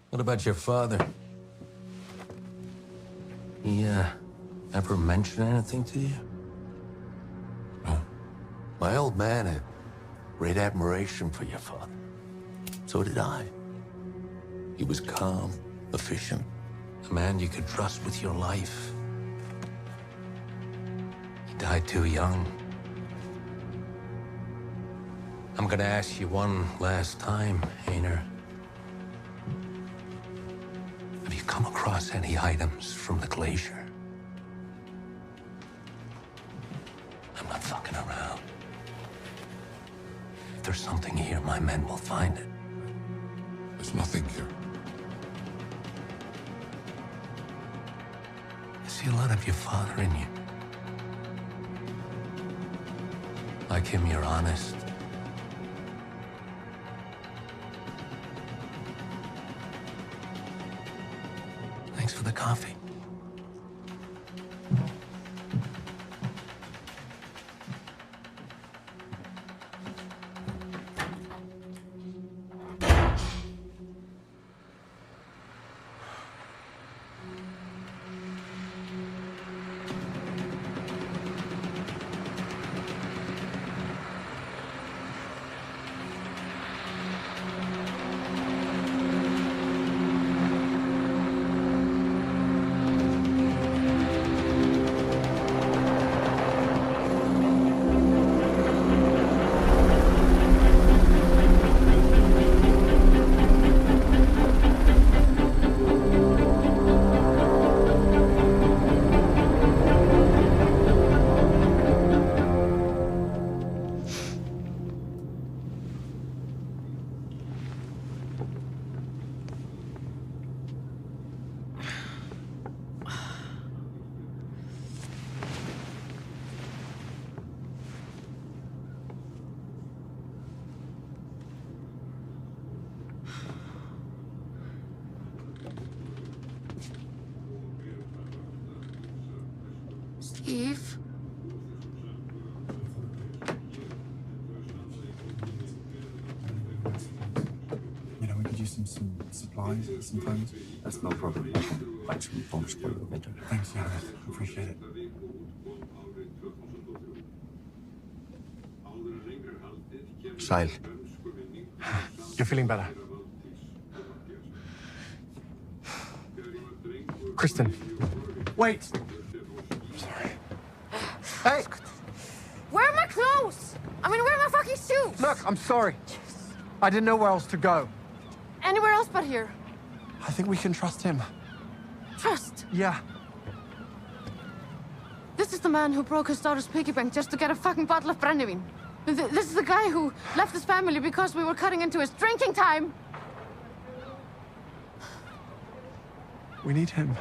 What about your father? He, ever mention anything to you? No. My old man had great admiration for your father. So did I. He was calm, efficient, a man you could trust with your life. He died too young. I'm gonna ask you one last time, Aner. Have you come across any items from the glacier? I'm not fucking around. If there's something here, my men will find it. There's nothing here. I see a lot of your father in you. Like him, you're honest. Thanks for the coffee. Steve? You know, we could use some supplies sometimes. That's no problem. I can buy some bombs for you later. Thanks, yeah, I appreciate it. Sæl. You're feeling better. Kristen, wait. Sorry. Hey! Where are my clothes? I mean, where are my fucking shoes? Look, I'm sorry. I didn't know where else to go. Anywhere else but here. I think we can trust him. Trust? Yeah. This is the man who broke his daughter's piggy bank just to get a fucking bottle of brandewine. This is the guy who left his family because we were cutting into his drinking time. We need him.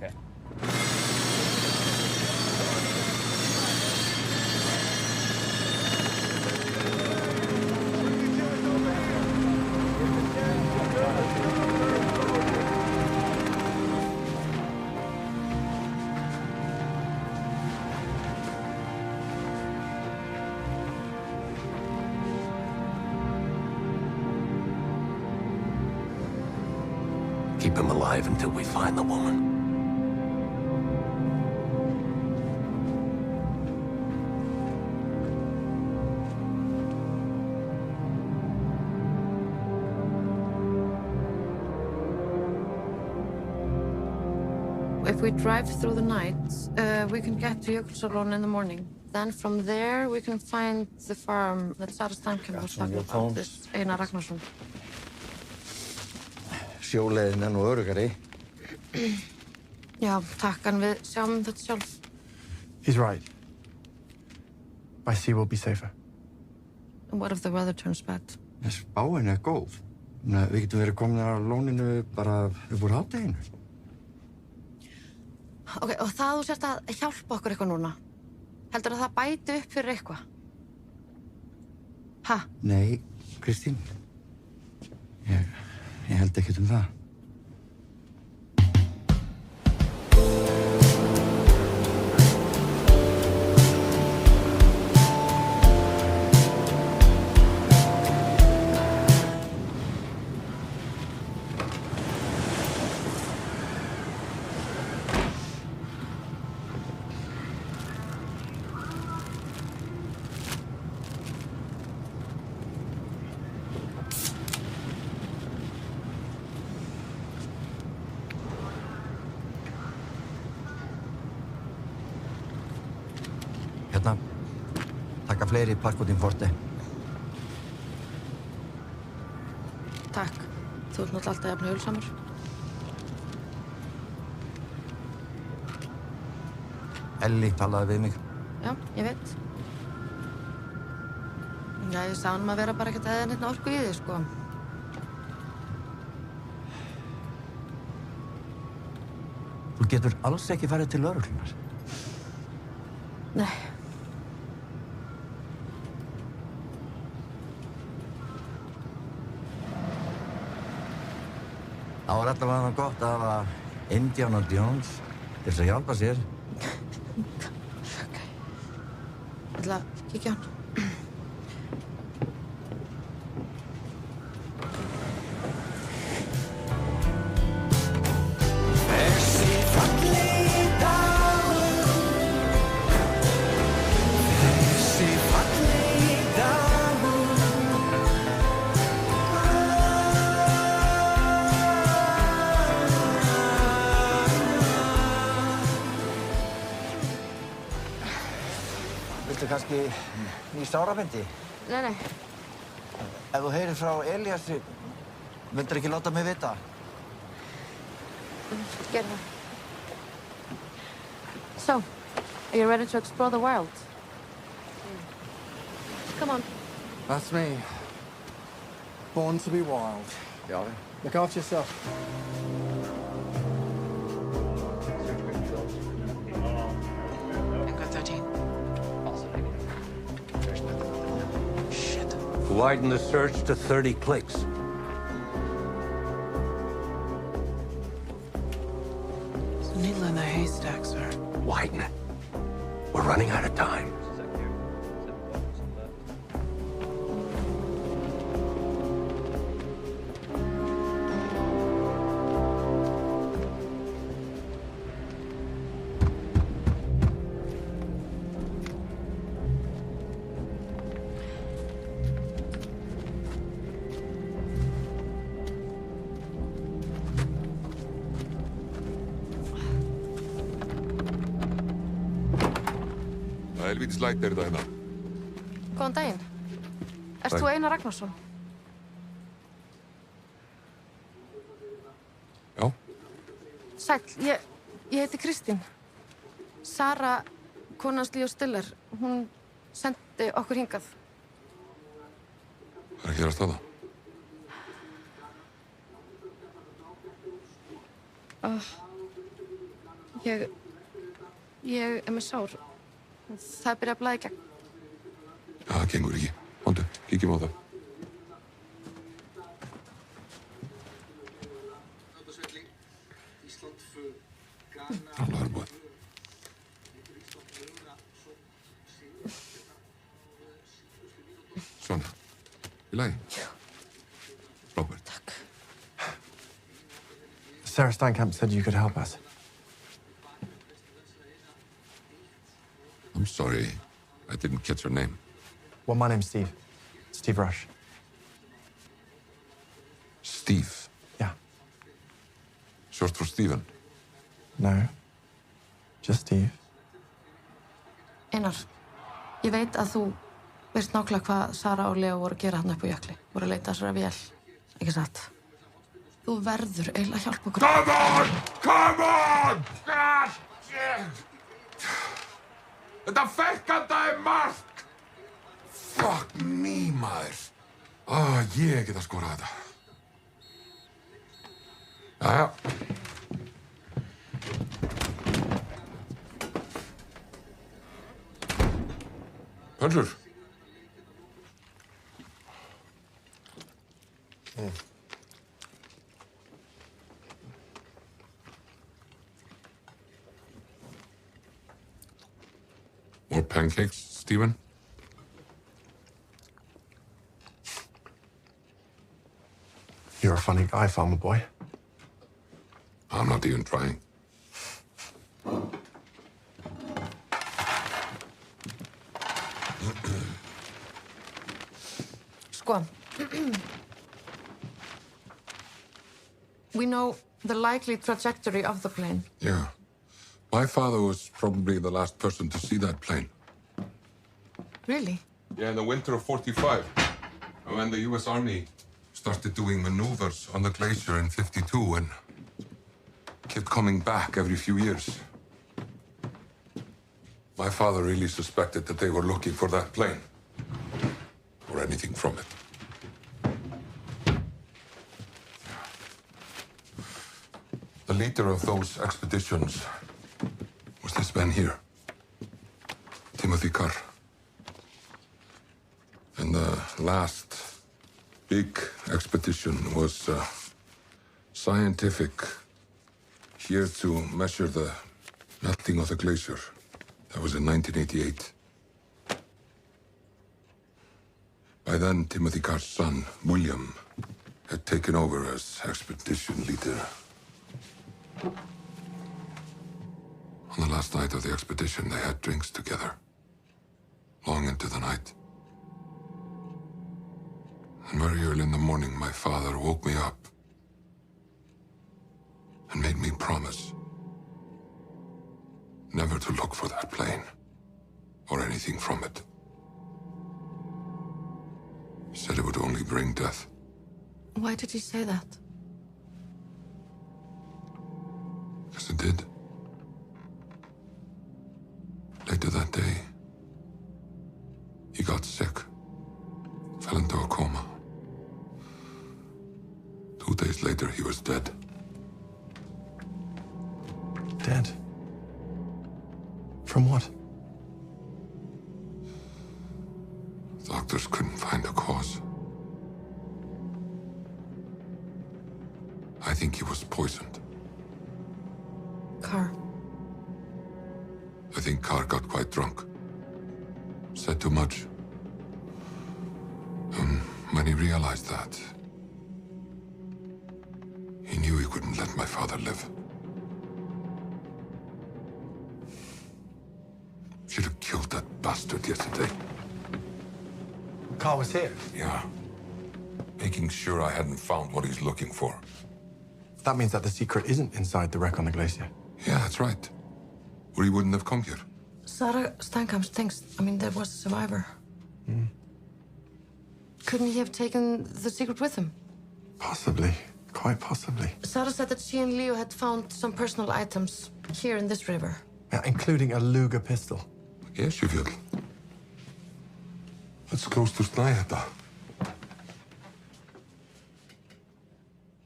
Okay. Keep him alive until we find the woman. If we drive through the night, we can get to Jökulsárlón in the morning. Then from there, we can find the farm that Sarah Stankin was talking about, this Einar Ragnarsson. Sjóleiðin nú öruggari. Já, takk, en við sjáum þetta sjálf. He's right. By sea we'll be safer. And what if the weather turns bad? Spáin góð. Við getum verið komin á lóninu bara upp úr hádeginu. Ok, og það þú sért að hjálpa okkur eitthvað núna. Heldur það bæti upp fyrir eitthvað? Ha? Nei, Kristín. Ég held ekkert það. Hérna, taka fleiri parkútin forti. Takk. Þú ert náttúrulega alltaf jafn hulsamur. Elli talaði við mig. Já, ég veit. Já, ég sá hann að vera bara ekkert eða neitt orku í því, sko. Þú getur alls ekki farið til lögreglunnar. Nei. Það var allavega gott að hafa Indiana Jones til að hjálpa sér. Ok. Ég ætla að kíkja á hann. Viltu kannski ný sárabindi? Nei. Ef þú heyrir frá Elíasi, myndir ekki láta mig vita? Gerðu það. So, are you ready to explore the world? Come on. That's me. Born to be wild. Já. Look after yourself. Echo 13. Widen the search to 30 clicks. It's a needle in the haystack, sir. Widen it. We're running out of time. Helvítis læti þetta hérna. Góðan daginn. Ert þú Einar Ragnarsson? Já. Sæll, ég heiti Kristín. Sara, konans Líó Stiller, hún sendi okkur hingað. Það er að gerast þarna. Ég er með sár. Það byrja að blæða í gegn. Það gengur ekki. Komdu, kíkjum á það. Alveg er búið. Svona, í lagi? Já. Robert. Takk. Sarah Steinkamp said you could help us. I'm sorry. I didn't catch your name. Well, my name's Steve. Steve Rush. Steve? Yeah. Short for Stephen? No. Just Steve. Einar, ég veit að þú veist nákvæmlega hvað Sara og Leo voru að gera þarna upp á jökli. Voru að leita þessara vél. Ekki satt. Þú verður eiginlega að hjálpa okkur. Come on! Come on! God! Þetta fekkanda mark! Fuck me, maður. Ég get að skora þetta. Jæja. Pöllur. More pancakes, Stephen? You're a funny guy, farmer boy. I'm not even trying. Sko. We know the likely trajectory of the plane. Yeah. My father was probably the last person to see that plane. Really? Yeah, in the winter of '45, when the U.S. Army started doing maneuvers on the glacier in '52 and kept coming back every few years. My father really suspected that they were looking for that plane, or anything from it. The leader of those expeditions was this man here, Timothy Carr. And the last big expedition was scientific, here to measure the melting of the glacier. That was in 1988. By then, Timothy Carr's son, William, had taken over as expedition leader. On the last night of the expedition, they had drinks together, long into the night. And very early in the morning, my father woke me up and made me promise never to look for that plane or anything from it. He said it would only bring death. Why did he say that? Because it did. Later that day, he got sick, fell into a coma. 2 days later, he was dead. Dead? From what? Doctors couldn't find a cause. I think he was poisoned. Carr. I think Carr got quite drunk. Said too much. When he realized that, he knew he couldn't let my father live. Should have killed that bastard yesterday. Carl was here? Yeah. Making sure I hadn't found what he's looking for. That means that the secret isn't inside the wreck on the glacier. Yeah, that's right. Or he wouldn't have come here. Sarah Steinkamp thinks, there was a survivor. Couldn't he have taken the secret with him? Possibly. Quite possibly. Sarah said that she and Leo had found some personal items here in this river. Yeah, including a Luger pistol. Yes, you will. Let's close to þetta.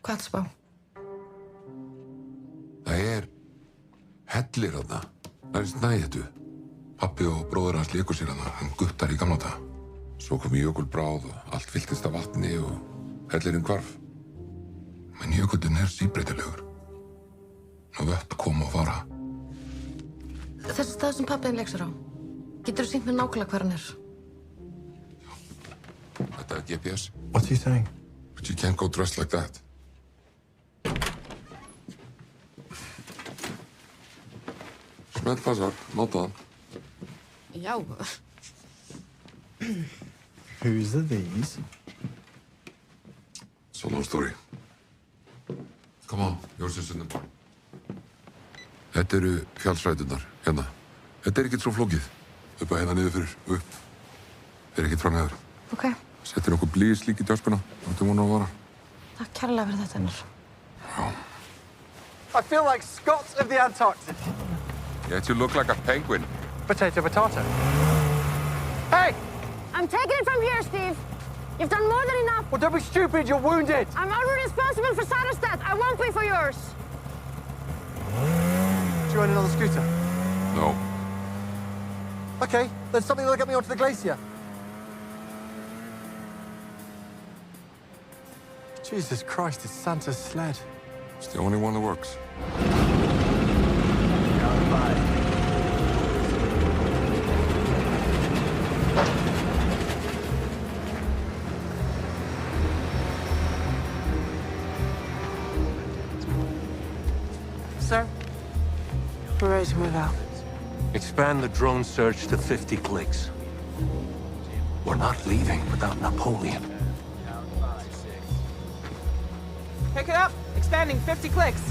Hvað spá? Það Hellir þarna. Það er snæhettu. Pappi og bróður hans léku sér þarna, guttar í gamla daga. Svo kom jökulbráð og allt fylltist af vatni og hellirinn hvarf. Men jökullinn er síbreytilegur. Vötn koma og fara. Þessi stað sem pappiðin leik sér á. Geturðu sýnt mér nákvæmlega hver hann er? Þetta er GPS. What's he saying? But you can't go dressed like that. Smettpassar, notaðan. Já. Whose are these? It's a long story. Come on, yours is in the bar. Þetta eru fjallsræturnar, hérna. Þetta er ekkert svo flókið. Upp að hérna niður fyrir, upp. Þetta er ekkert frá neður. Ok. Settir nokkuð blíðislík í töskuna. Þetta vona að vara. Takk kærlega fyrir þetta, Einar. I feel like Scots of the Antarctic. Yet you look like a penguin. Potato, potato. Hey! I'm taking it from here, Steve. You've done more than enough. Well, don't be stupid. You're wounded. I'm already responsible for Sarah's death. I won't be for yours. Do you own another scooter? No. Okay, then something that'll get me onto the glacier. Jesus Christ, it's Santa's sled. It's the only one that works. Sir? We're ready to move out. Expand the drone search to 50 clicks. We're not leaving without Napoleon. Pick it up. Expanding 50 clicks.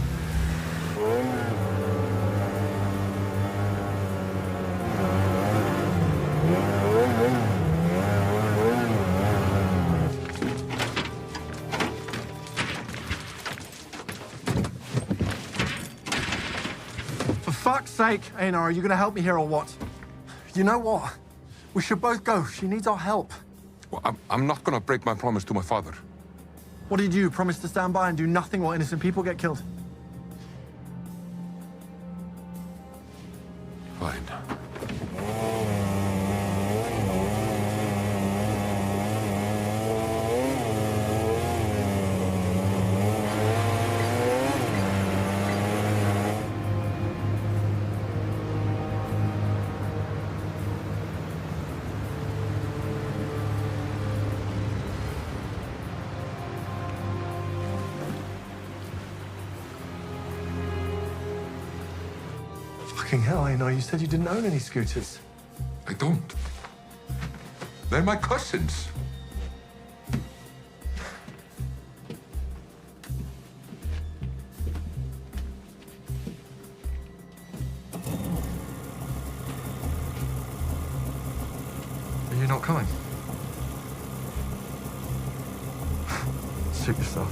For fuck's sake, Einar, are you going to help me here or what? You know what? We should both go. She needs our help. Well, I'm not gonna break my promise to my father. What did you promise to stand by and do nothing while innocent people get killed? Fine. Fucking hell, Einar, you said you didn't own any scooters. I don't. They're my cousins. Are you not coming? Suit yourself.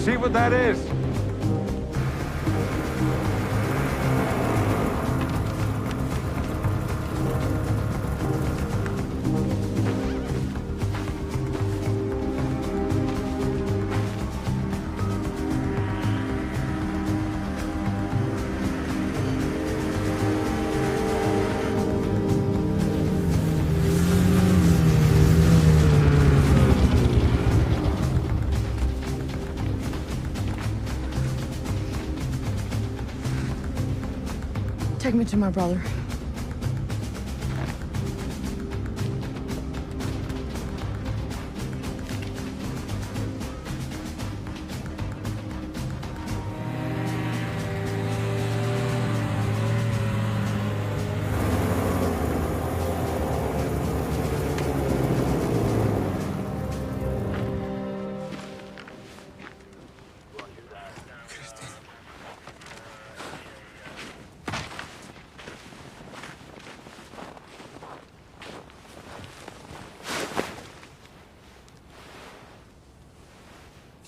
see what that is? Take me to my brother.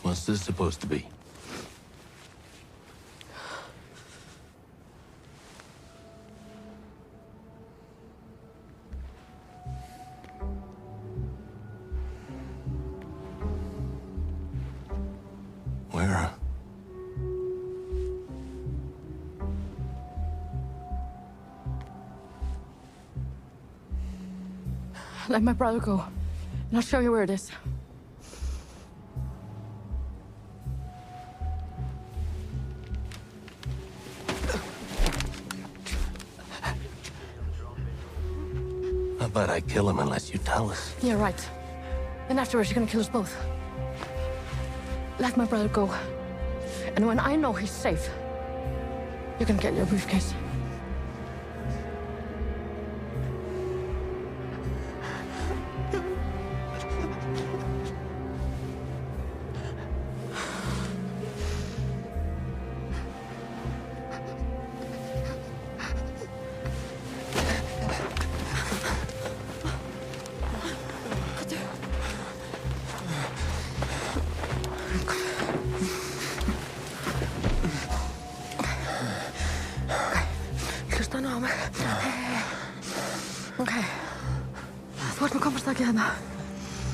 What's this supposed to be? Where? Let my brother go, and I'll show you where it is. How about I kill him unless you tell us? Yeah, right. Then afterwards, you're gonna kill us both. Let my brother go. And when I know he's safe, you can get your briefcase. Okay. Þú ert með kompasstakið hérna.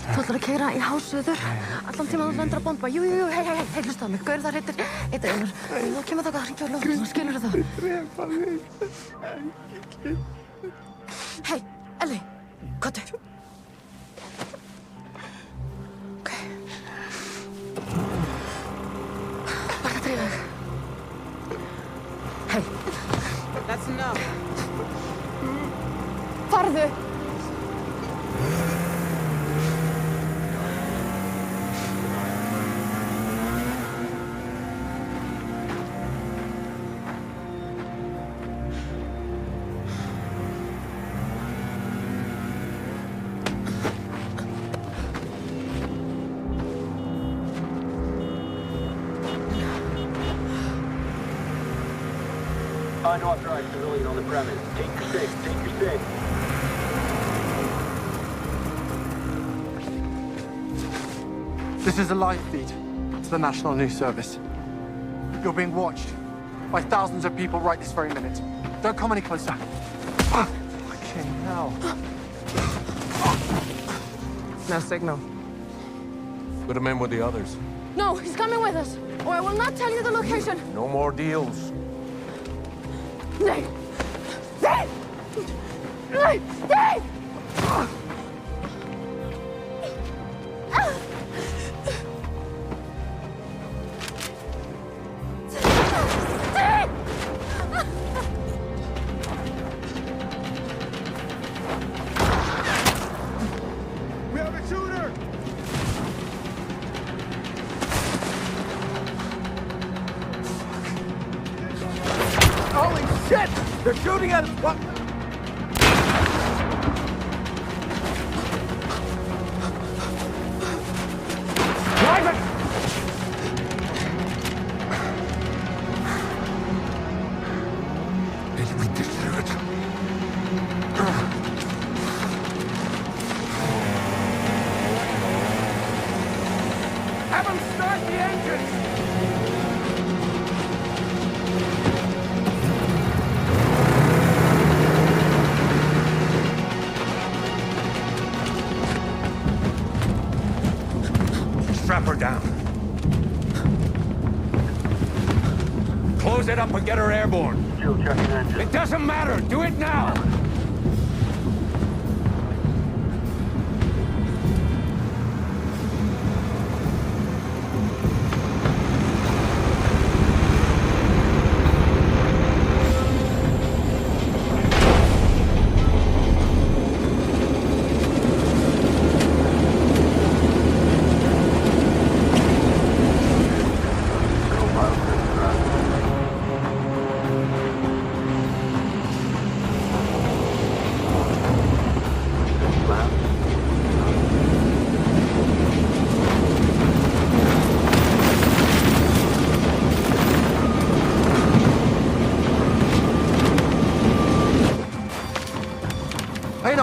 Þú ætlar að keyra í hássuður. Allan tímann þú lendir að bomba. Jú, hei, hlusta á mig. Gaur þar heitir Einar. Þú kemur þangað að hringja á lögregluna, skilurðu það? Drepa mig. Hei, Ellie, komdu. Ok. Bara að drífa þig. Hei. That's enough. Farðu! Unauthorized civilian on the premise. Take your six, take your six. This is a live feed to the National News Service. You're being watched by thousands of people right this very minute. Don't come any closer. Fucking hell. No signal. Put him in with the others. No, he's coming with us, or I will not tell you the location. No more deals. Nee! Nee! Nee! Nee! We have a shooter! Holy shit! They're shooting at us! What? Drive it! Have them start the engines! Close it up and get her airborne. Still checking engine. It doesn't matter. Do it now.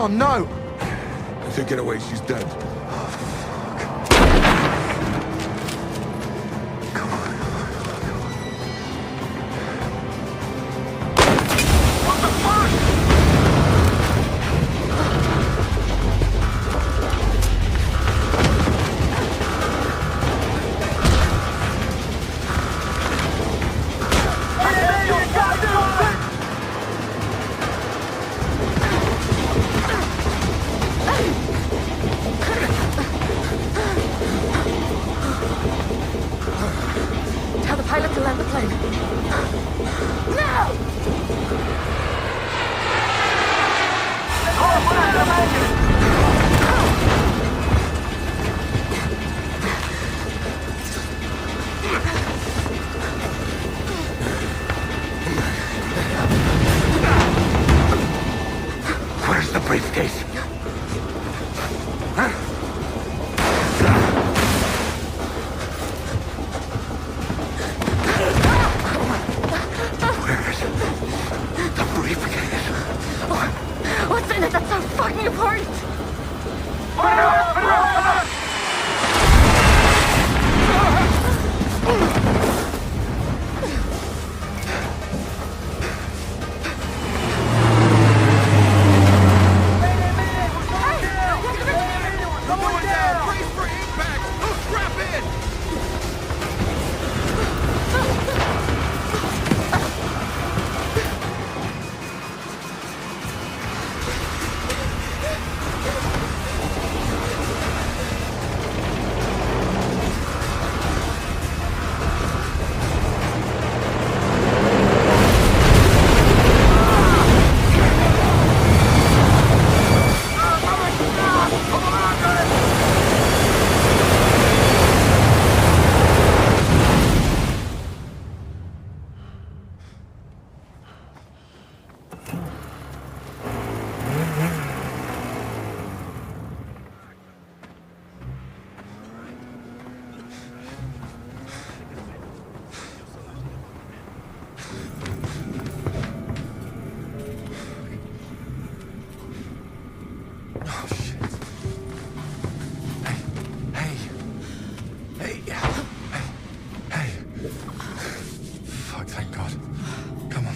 Oh, no! Take it away, she's dead. Tell the pilot to land the plane. Now! Where's the briefcase? Huh? Where is the briefcase? What's in it that's so fucking important? Fuck, thank God. Come on.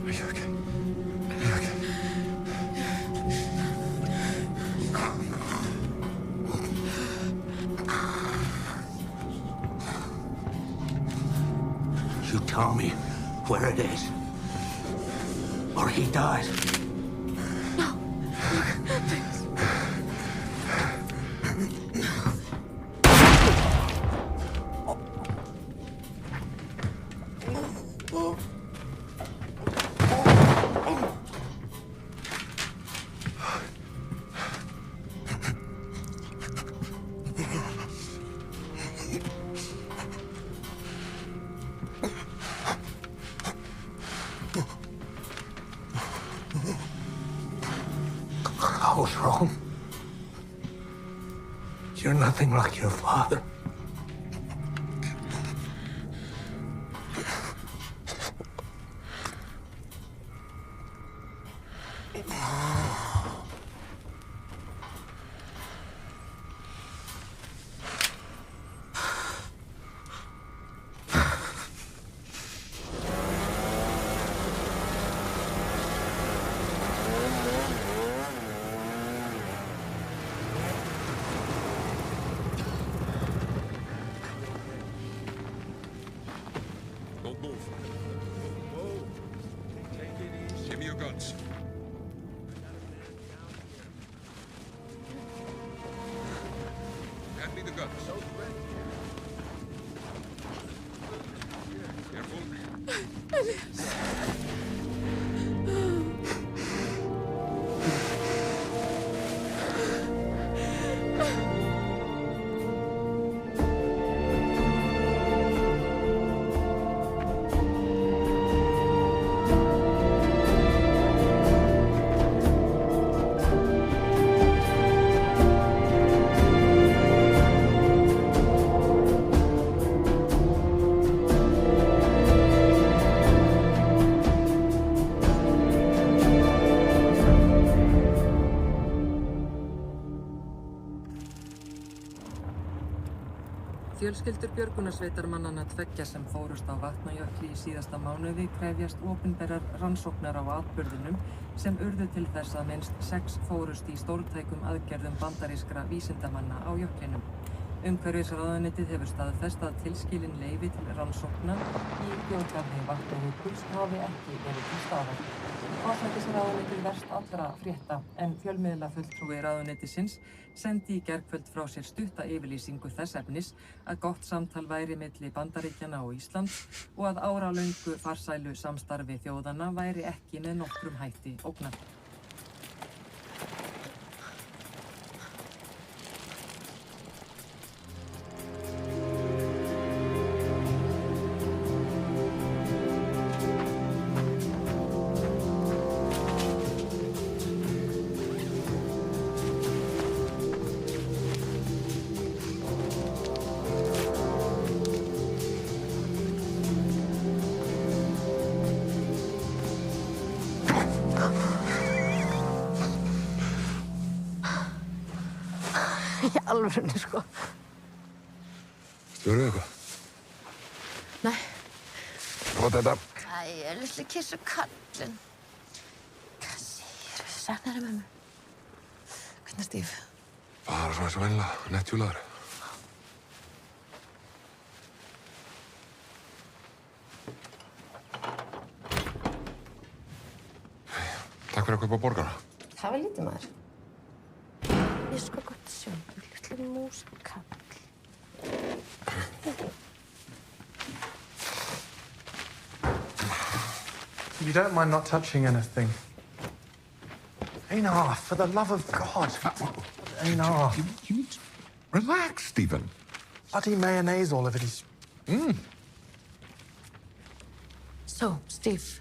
Are you okay? Are you okay? You tell me where it is, or he dies. I was wrong. You're nothing like your father. Move. Whoa. Give me your guns. Hand me the guns. Fjölskyldur björgunarsveitarmannanna tveggja sem fórust á Vatnajökli í síðasta mánuði krefjast opinberrar rannsóknar á atburðinum sem urðu til þess að minnst 6 fórust í stórtækum aðgerðum bandarískra vísindamanna á jöklinum. Umhverfisráðuneytið hefur staðfest að tilskilin leyfi til rannsóknar í þjóðgarði Vatnajökuls hafi ekki verið til staðar. Forsætisráðuneytið verst allra frétta en fjölmiðlafulltrúi ráðuneytisins sendi í gærkvöld frá sér stutta yfirlýsingu þess efnis að gott samtal væri milli Bandaríkjanna og Íslands og að áralöngu farsælu samstarfi þjóðanna væri ekki með nokkrum hætti ógnað. Í alvörunni, sko. Stjórðu eitthvað? Nei. Hvað þetta? Æ, litli kissu kallinn. Hvað segirðu? Saknar þig mömmu? Hvernig er Steve? Bara svona svo vennilega, nettjúlaður. Takk fyrir að kaupa borgara. Það var lítið maður. Ég sko gott sjá, litli múskall. You don't mind not touching anything. Einar, for the love of God. Einar. You need to relax, Stephen. Bloody mayonnaise all over these. So, Steve,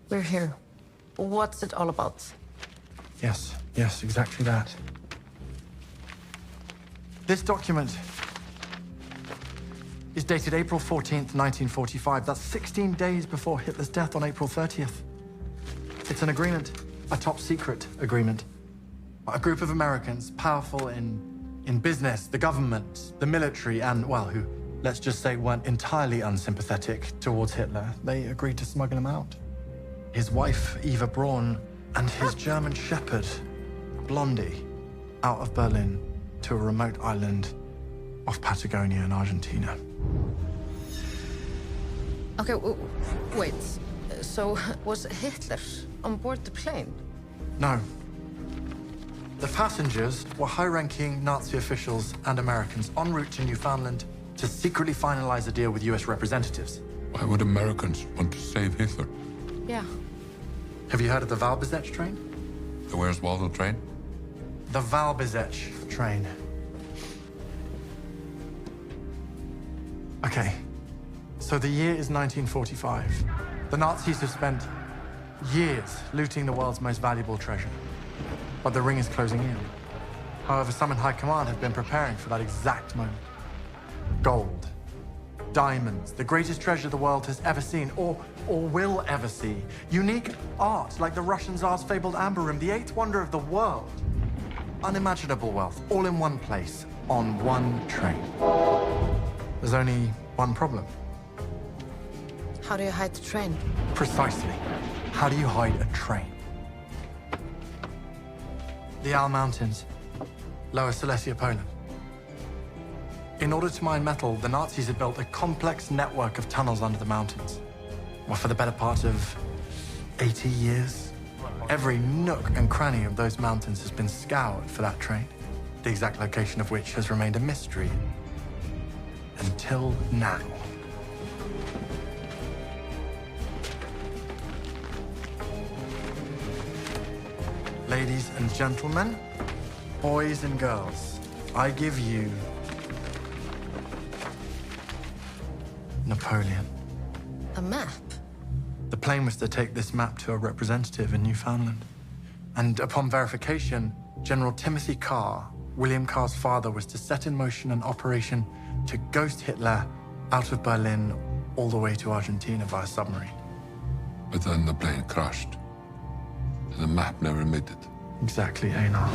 we're here. What's it all about? Yes, exactly that. This document is dated April 14th, 1945. That's 16 days before Hitler's death on April 30th. It's an agreement, a top secret agreement. A group of Americans, powerful in business, the government, the military, and, well, who, let's just say, weren't entirely unsympathetic towards Hitler. They agreed to smuggle him out. His wife, Eva Braun, and his German shepherd, Blondie, out of Berlin to a remote island off Patagonia in Argentina. Okay, wait. So, was Hitler on board the plane? No. The passengers were high-ranking Nazi officials and Americans en route to Newfoundland to secretly finalize a deal with US representatives. Why would Americans want to save Hitler? Yeah. Have you heard of the Walbezech train? The Where's Waldo train? The Walbezech train. Okay, so the year is 1945. The Nazis have spent years looting the world's most valuable treasure. But the ring is closing in. However, some in high command have been preparing for that exact moment. Gold, diamonds, the greatest treasure the world has ever seen, or will ever see. Unique art, like the Russian Tsar's fabled Amber Room, the eighth wonder of the world. Unimaginable wealth, all in one place, on one train. There's only one problem. How do you hide the train? Precisely. How do you hide a train? The Al Mountains, Lower Silesia, Poland. In order to mine metal, the Nazis had built a complex network of tunnels under the mountains. well, for the better part of 80 years. Every nook and cranny of those mountains has been scoured for that train, the exact location of which has remained a mystery until now. Ladies and gentlemen, boys and girls, I give you Napoleon. A map? The plane was to take this map to a representative in Newfoundland. And upon verification, General Timothy Carr, William Carr's father, was to set in motion an operation to ghost Hitler out of Berlin all the way to Argentina via submarine. But then the plane crashed. And the map never made it. Exactly, Einar.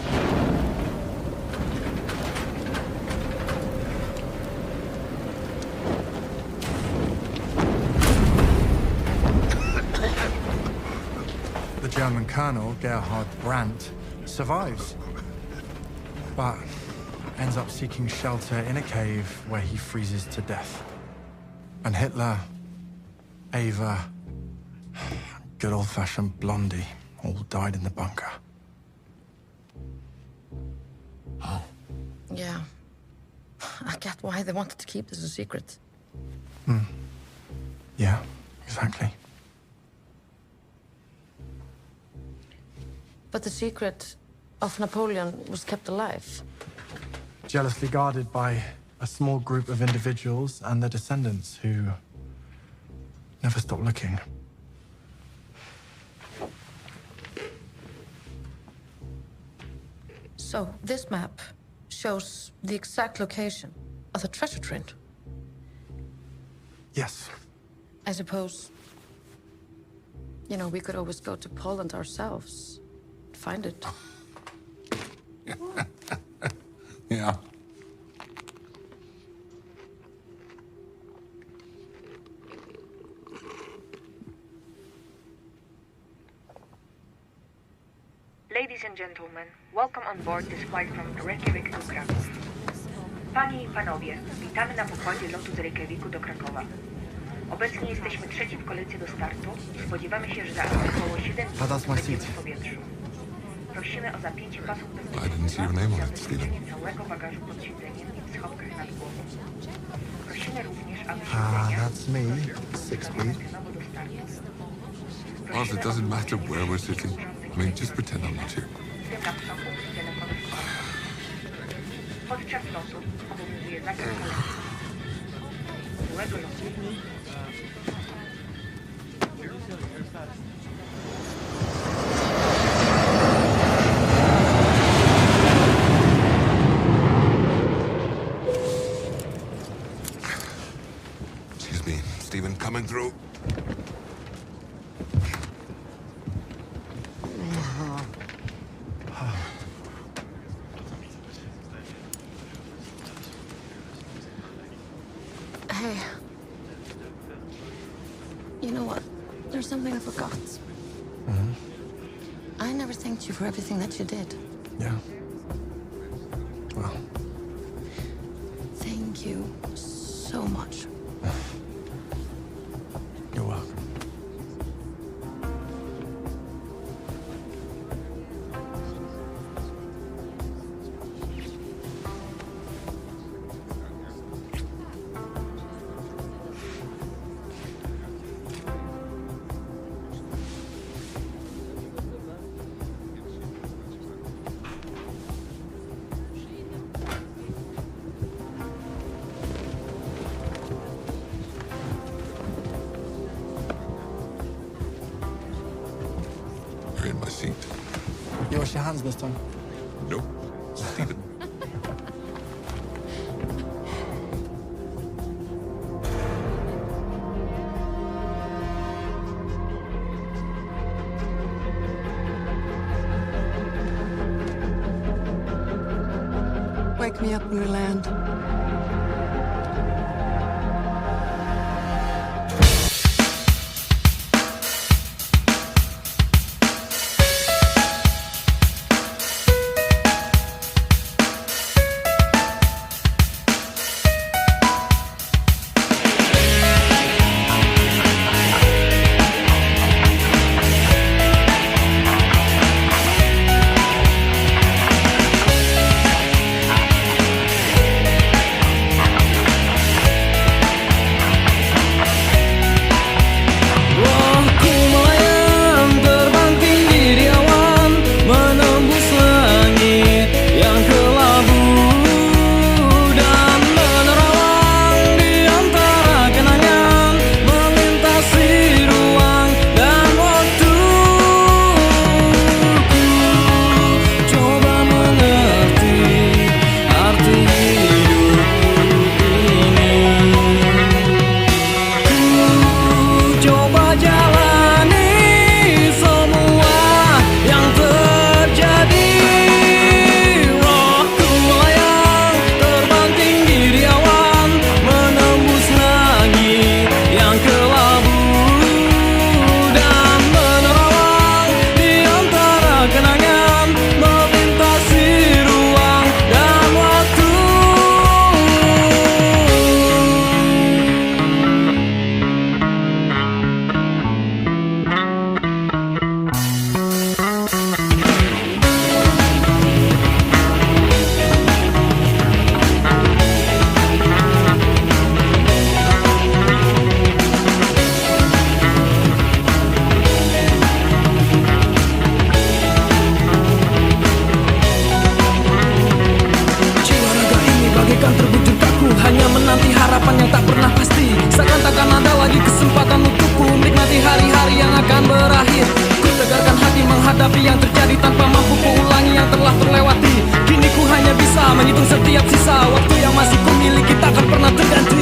The German colonel, Gerhard Brandt, survives, but ends up seeking shelter in a cave where he freezes to death. And Hitler, Ava, good old-fashioned Blondie, all died in the bunker. Oh. Yeah. I get why they wanted to keep this a secret. Yeah, exactly. But the secret of Napoleon was kept alive. Jealously guarded by a small group of individuals and their descendants who never stopped looking. So this map shows the exact location of the treasure train. Yes. I suppose, we could always go to Poland ourselves, find it. Yeah. Ladies and gentlemen, welcome on board this flight from Reykjavik to Kraków. Panie i panowie, witamy na pokładzie lotu z Reykjaviku do Krakowa. Obecnie jesteśmy trzeci w kolejce do startu i spodziewamy się, że za około 7 minut będziemy w powietrzu. Prosimy o zapięcie pasów bezpieczeństwa i zabezpieczenie całego bagażu pod siedzeniem i w schowkach nad głową. Prosimy również, aby siedzenia That's me, 6 feet. nowo do startu. Also, it doesn't matter where we're sitting. I mean, just pretend I'm not here. W tym laptopu i telefonów komórkowych. Podczas lotu obowiązuje zakaz telefonu. Miłego lotu. Excuse me, Stephen, coming through. Hey. You know what? There's something I forgot. I never thanked you for everything that you did. Yeah. Well. Thank you so much. You're welcome. You're in my seat. You wash your hands this time? Nope. Stephen. Wake me up when we land. Tapi yang terjadi tanpa mampu kuulangi yang telah terlewati. Kini ku hanya bisa menghitung setiap sisa waktu yang masih ku miliki, takkan pernah terganti.